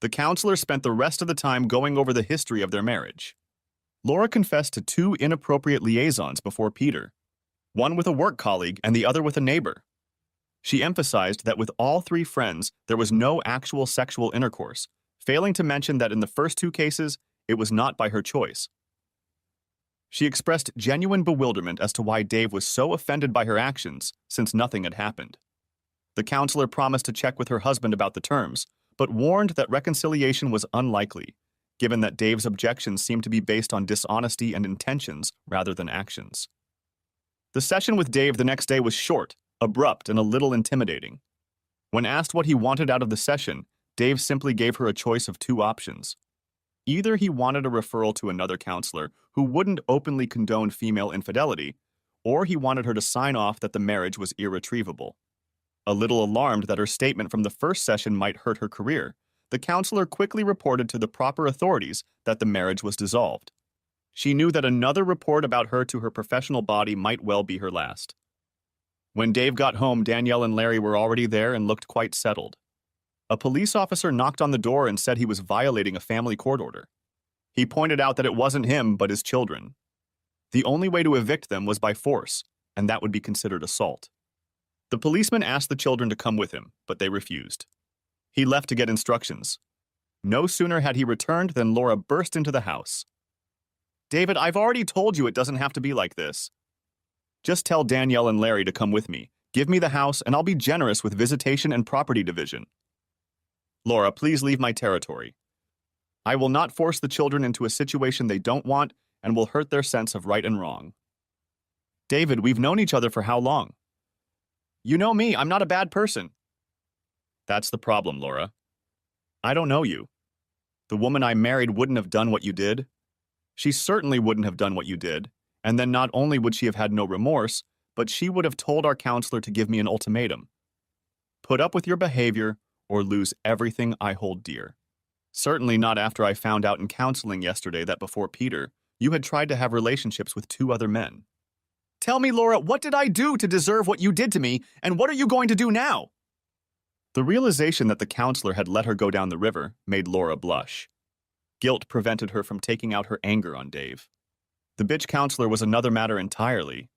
[SPEAKER 1] The counselor spent the rest of the time going over the history of their marriage. Laura confessed to 2 inappropriate liaisons before Peter, one with a work colleague and the other with a neighbor. She emphasized that with all 3 friends, there was no actual sexual intercourse, failing to mention that in the first 2 cases, it was not by her choice. She expressed genuine bewilderment as to why Dave was so offended by her actions, since nothing had happened. The counselor promised to check with her husband about the terms, but warned that reconciliation was unlikely, given that Dave's objections seemed to be based on dishonesty and intentions rather than actions. The session with Dave the next day was short, abrupt, and a little intimidating. When asked what he wanted out of the session, Dave simply gave her a choice of 2 options. Either he wanted a referral to another counselor who wouldn't openly condone female infidelity, or he wanted her to sign off that the marriage was irretrievable. A little alarmed that her statement from the first session might hurt her career, the counselor quickly reported to the proper authorities that the marriage was dissolved. She knew that another report about her to her professional body might well be her last. When Dave got home, Danielle and Larry were already there and looked quite settled. A police officer knocked on the door and said he was violating a family court order. He pointed out that it wasn't him, but his children. The only way to evict them was by force, and that would be considered assault. The policeman asked the children to come with him, but they refused. He left to get instructions. No sooner had he returned than Laura burst into the house. "David, I've already told you it doesn't have to be like this. Just tell Danielle and Larry to come with me. Give me the house, and I'll be generous with visitation and property division." "Laura, please leave my territory. I will not force the children into a situation they don't want and will hurt their sense of right and wrong." "David, we've known each other for how long?" "You know me, I'm not a bad person." "That's the problem, Laura. I don't know you. The woman I married wouldn't have done what you did. She certainly wouldn't have done what you did, and then not only would she have had no remorse, but she would have told our counselor to give me an ultimatum. Put up with your behavior or lose everything I hold dear. Certainly not after I found out in counseling yesterday that before Peter, you had tried to have relationships with 2 other men." "Tell me, Laura, what did I do to deserve what you did to me, and what are you going to do now?" The realization that the counselor had let her go down the river made Laura blush. Guilt prevented her from taking out her anger on Dave. The bitch counselor was another matter entirely.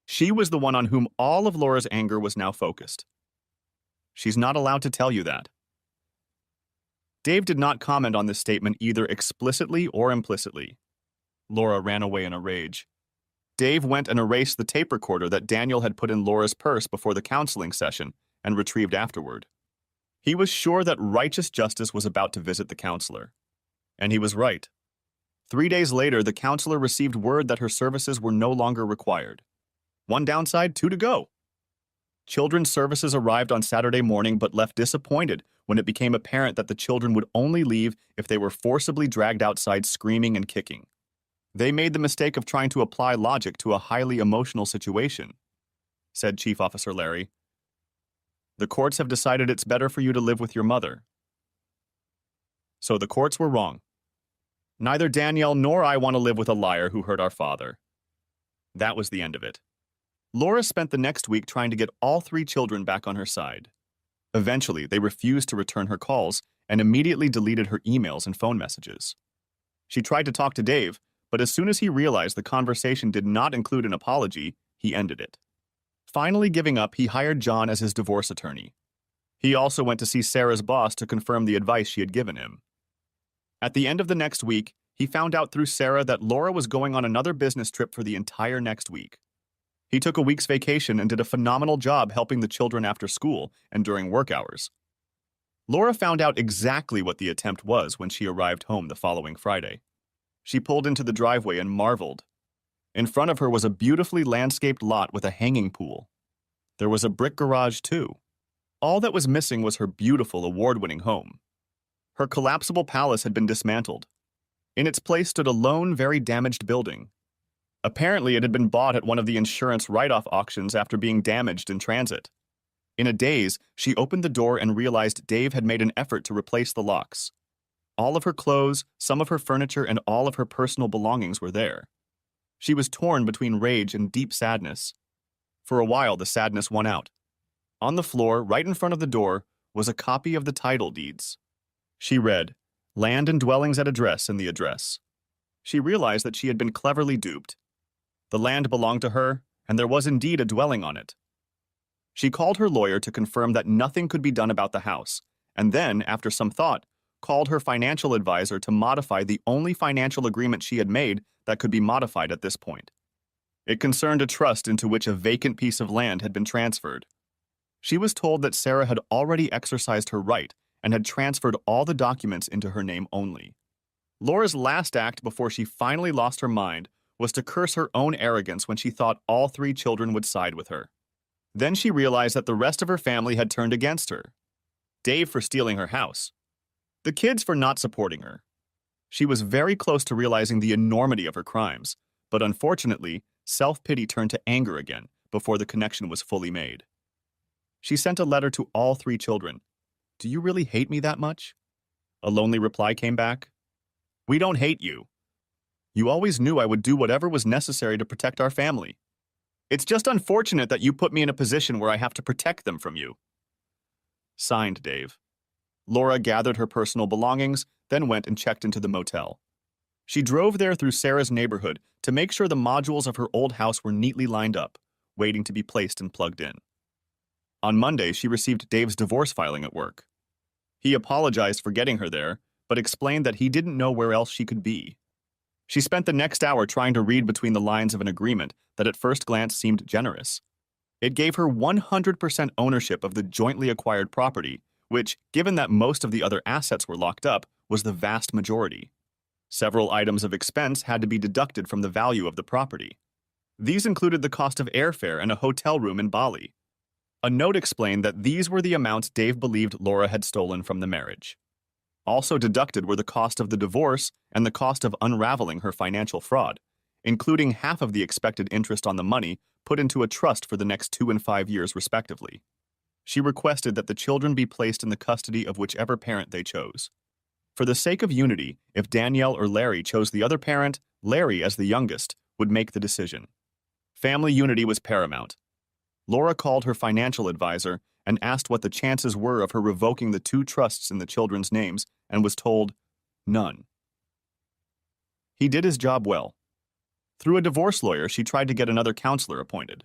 [SPEAKER 1] She was the one on whom all of Laura's anger was now focused. "She's not allowed to tell you that." Dave did not comment on this statement either explicitly or implicitly. Laura ran away in a rage. Dave went and erased the tape recorder that Daniel had put in Laura's purse before the counseling session and retrieved afterward. He was sure that righteous justice was about to visit the counselor. And he was right. 3 days later, the counselor received word that her services were no longer required. One downside, 2 to go. Children's services arrived on Saturday morning but left disappointed when it became apparent that the children would only leave if they were forcibly dragged outside screaming and kicking. They made the mistake of trying to apply logic to a highly emotional situation, said Chief Officer Larry. The courts have decided it's better for you to live with your mother. So the courts were wrong. Neither Danielle nor I want to live with a liar who hurt our father. That was the end of it. Laura spent the next week trying to get all 3 children back on her side. Eventually, they refused to return her calls and immediately deleted her emails and phone messages. She tried to talk to Dave, but as soon as he realized the conversation did not include an apology, he ended it. Finally giving up, he hired John as his divorce attorney. He also went to see Sarah's boss to confirm the advice she had given him. At the end of the next week, he found out through Sarah that Laura was going on another business trip for the entire next week. He took a week's vacation and did a phenomenal job helping the children after school and during work hours. Laura found out exactly what the attempt was when she arrived home the following Friday. She pulled into the driveway and marveled. In front of her was a beautifully landscaped lot with a hanging pool. There was a brick garage, too. All that was missing was her beautiful, award-winning home. Her collapsible palace had been dismantled. In its place stood a lone, very damaged building. Apparently, it had been bought at one of the insurance write-off auctions after being damaged in transit. In a daze, she opened the door and realized Dave had made an effort to replace the locks. All of her clothes, some of her furniture, and all of her personal belongings were there. She was torn between rage and deep sadness. For a while, the sadness won out. On the floor, right in front of the door, was a copy of the title deeds. She read, "Land and dwellings at address," in the address. She realized that she had been cleverly duped. The land belonged to her, and there was indeed a dwelling on it. She called her lawyer to confirm that nothing could be done about the house, and then, after some thought, called her financial advisor to modify the only financial agreement she had made that could be modified at this point. It concerned a trust into which a vacant piece of land had been transferred. She was told that Sarah had already exercised her right and had transferred all the documents into her name only. Laura's last act before she finally lost her mind was to curse her own arrogance when she thought all 3 children would side with her. Then she realized that the rest of her family had turned against her. Dave for stealing her house. The kids for not supporting her. She was very close to realizing the enormity of her crimes, but unfortunately, self-pity turned to anger again before the connection was fully made. She sent a letter to all 3 children. "Do you really hate me that much?" A lonely reply came back. "We don't hate you. You always knew I would do whatever was necessary to protect our family. It's just unfortunate that you put me in a position where I have to protect them from you." Signed, Dave. Laura gathered her personal belongings, then went and checked into the motel. She drove there through Sarah's neighborhood to make sure the modules of her old house were neatly lined up, waiting to be placed and plugged in. On Monday, she received Dave's divorce filing at work. He apologized for getting her there, but explained that he didn't know where else she could be. She spent the next hour trying to read between the lines of an agreement that at first glance seemed generous. It gave her 100% ownership of the jointly acquired property, which, given that most of the other assets were locked up, was the vast majority. Several items of expense had to be deducted from the value of the property. These included the cost of airfare and a hotel room in Bali. A note explained that these were the amounts Dave believed Laura had stolen from the marriage. Also deducted were the cost of the divorce and the cost of unraveling her financial fraud, including half of the expected interest on the money put into a trust for the next 2 and 5 years respectively. She requested that the children be placed in the custody of whichever parent they chose. For the sake of unity, if Danielle or Larry chose the other parent, Larry, as the youngest, would make the decision. Family unity was paramount. Laura called her financial advisor and asked what the chances were of her revoking the 2 trusts in the children's names and was told, none. He did his job well. Through a divorce lawyer, she tried to get another counselor appointed.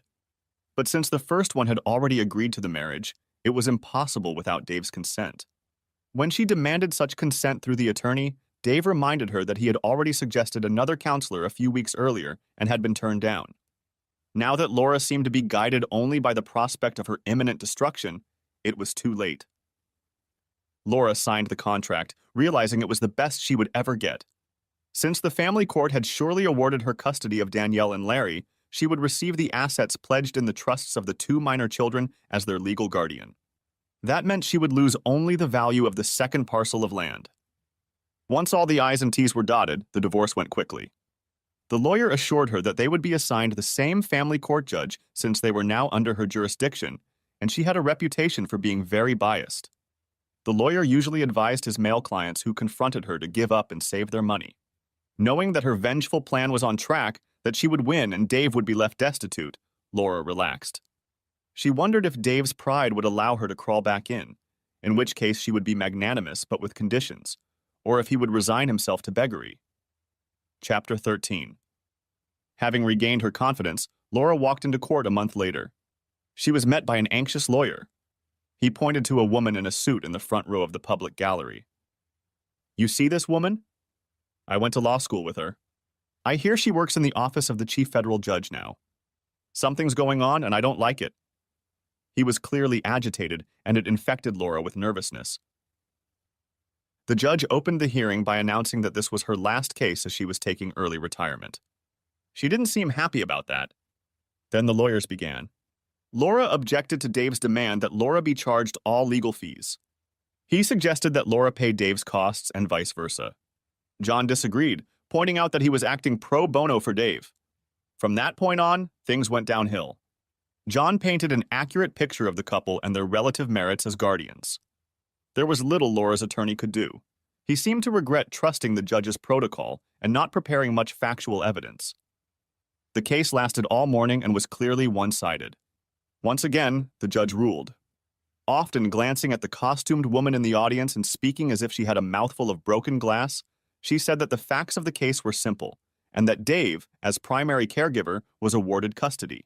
[SPEAKER 1] But since the first one had already agreed to the marriage, it was impossible without Dave's consent. When she demanded such consent through the attorney, Dave reminded her that he had already suggested another counselor a few weeks earlier and had been turned down. Now that Laura seemed to be guided only by the prospect of her imminent destruction, it was too late. Laura signed the contract, realizing it was the best she would ever get. Since the family court had surely awarded her custody of Danielle and Larry, she would receive the assets pledged in the trusts of the two minor children as their legal guardian. That meant she would lose only the value of the second parcel of land. Once all the I's and T's were dotted, the divorce went quickly. The lawyer assured her that they would be assigned the same family court judge since they were now under her jurisdiction, and she had a reputation for being very biased. The lawyer usually advised his male clients who confronted her to give up and save their money. Knowing that her vengeful plan was on track, that she would win and Dave would be left destitute, Laura relaxed. She wondered if Dave's pride would allow her to crawl back in which case she would be magnanimous but with conditions, or if he would resign himself to beggary. Chapter 13. Having regained her confidence, Laura walked into court a month later. She was met by an anxious lawyer. He pointed to a woman in a suit in the front row of the public gallery. "You see this woman? I went to law school with her. I hear she works in the office of the chief federal judge now. Something's going on and I don't like it." He was clearly agitated, and it infected Laura with nervousness. The judge opened the hearing by announcing that this was her last case as she was taking early retirement. She didn't seem happy about that. Then the lawyers began. Laura objected to Dave's demand that Laura be charged all legal fees. He suggested that Laura pay Dave's costs and vice versa. John disagreed, pointing out that he was acting pro bono for Dave. From that point on, things went downhill. John painted an accurate picture of the couple and their relative merits as guardians. There was little Laura's attorney could do. He seemed to regret trusting the judge's protocol and not preparing much factual evidence. The case lasted all morning and was clearly one-sided. Once again, the judge ruled. Often glancing at the costumed woman in the audience and speaking as if she had a mouthful of broken glass, she said that the facts of the case were simple, and that Dave, as primary caregiver, was awarded custody.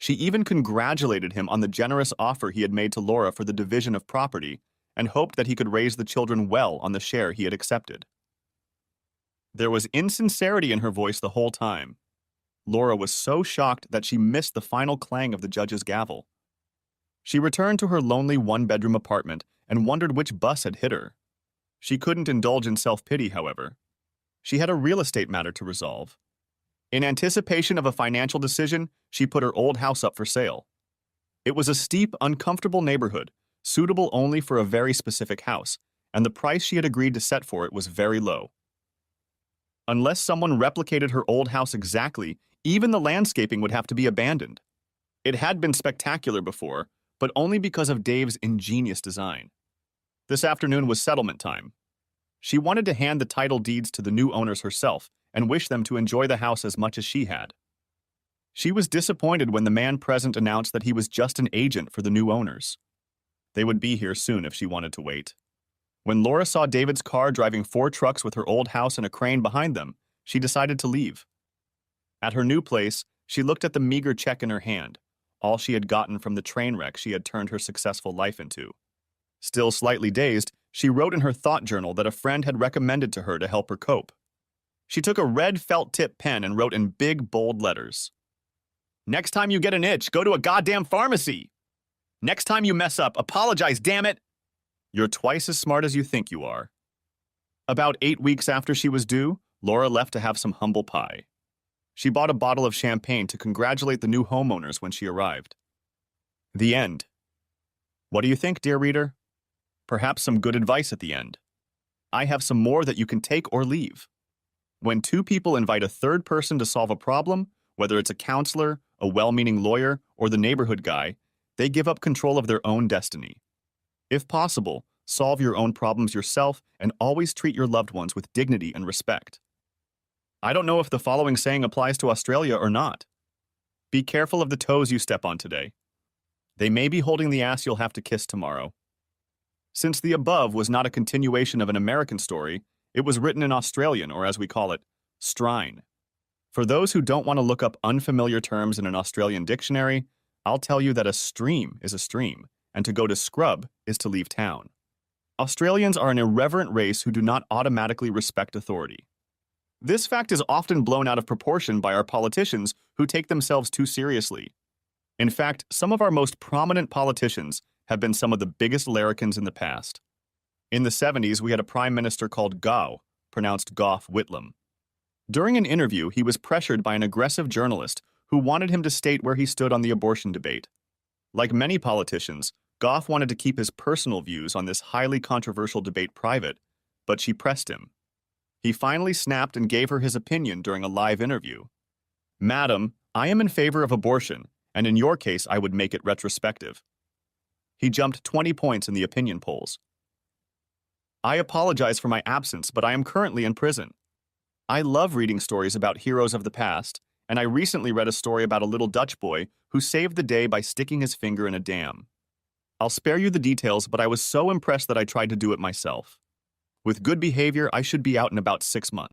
[SPEAKER 1] She even congratulated him on the generous offer he had made to Laura for the division of property and hoped that he could raise the children well on the share he had accepted. There was insincerity in her voice the whole time. Laura was so shocked that she missed the final clang of the judge's gavel. She returned to her lonely one-bedroom apartment and wondered which bus had hit her. She couldn't indulge in self-pity, however. She had a real estate matter to resolve. In anticipation of a financial decision, she put her old house up for sale. It was a steep, uncomfortable neighborhood, suitable only for a very specific house, and the price she had agreed to set for it was very low. Unless someone replicated her old house exactly, even the landscaping would have to be abandoned. It had been spectacular before, but only because of Dave's ingenious design. This afternoon was settlement time. She wanted to hand the title deeds to the new owners herself and wish them to enjoy the house as much as she had. She was disappointed when the man present announced that he was just an agent for the new owners. They would be here soon if she wanted to wait. When Laura saw David's car driving 4 trucks with her old house and a crane behind them, she decided to leave. At her new place, she looked at the meager check in her hand, all she had gotten from the train wreck she had turned her successful life into. Still slightly dazed, she wrote in her thought journal that a friend had recommended to her to help her cope. She took a red felt-tip pen and wrote in big, bold letters, "Next time you get an itch, go to a goddamn pharmacy! Next time you mess up, apologize, damn it! You're twice as smart as you think you are." About 8 weeks after she was due, Laura left to have some humble pie. She bought a bottle of champagne to congratulate the new homeowners when she arrived. The end. What do you think, dear reader? Perhaps some good advice at the end. I have some more that you can take or leave. When 2 people invite a third person to solve a problem, whether it's a counselor, a well-meaning lawyer, or the neighborhood guy, they give up control of their own destiny. If possible, solve your own problems yourself and always treat your loved ones with dignity and respect. I don't know if the following saying applies to Australia or not. Be careful of the toes you step on today. They may be holding the ass you'll have to kiss tomorrow. Since the above was not a continuation of an American story, it was written in Australian, or as we call it, strine. For those who don't want to look up unfamiliar terms in an Australian dictionary, I'll tell you that a stream is a stream, and to go to scrub is to leave town. Australians are an irreverent race who do not automatically respect authority. This fact is often blown out of proportion by our politicians who take themselves too seriously. In fact, some of our most prominent politicians have been some of the biggest larrikins in the past. In the 70s, we had a prime minister called Gough, pronounced Gough Whitlam. During an interview, he was pressured by an aggressive journalist who wanted him to state where he stood on the abortion debate. Like many politicians, Gough wanted to keep his personal views on this highly controversial debate private, but she pressed him. He finally snapped and gave her his opinion during a live interview. "Madam, I am in favor of abortion, and in your case I would make it retrospective." He jumped 20 points in the opinion polls. "I apologize for my absence, but I am currently in prison. I love reading stories about heroes of the past, and I recently read a story about a little Dutch boy who saved the day by sticking his finger in a dam. I'll spare you the details, but I was so impressed that I tried to do it myself. With good behavior, I should be out in about 6 months."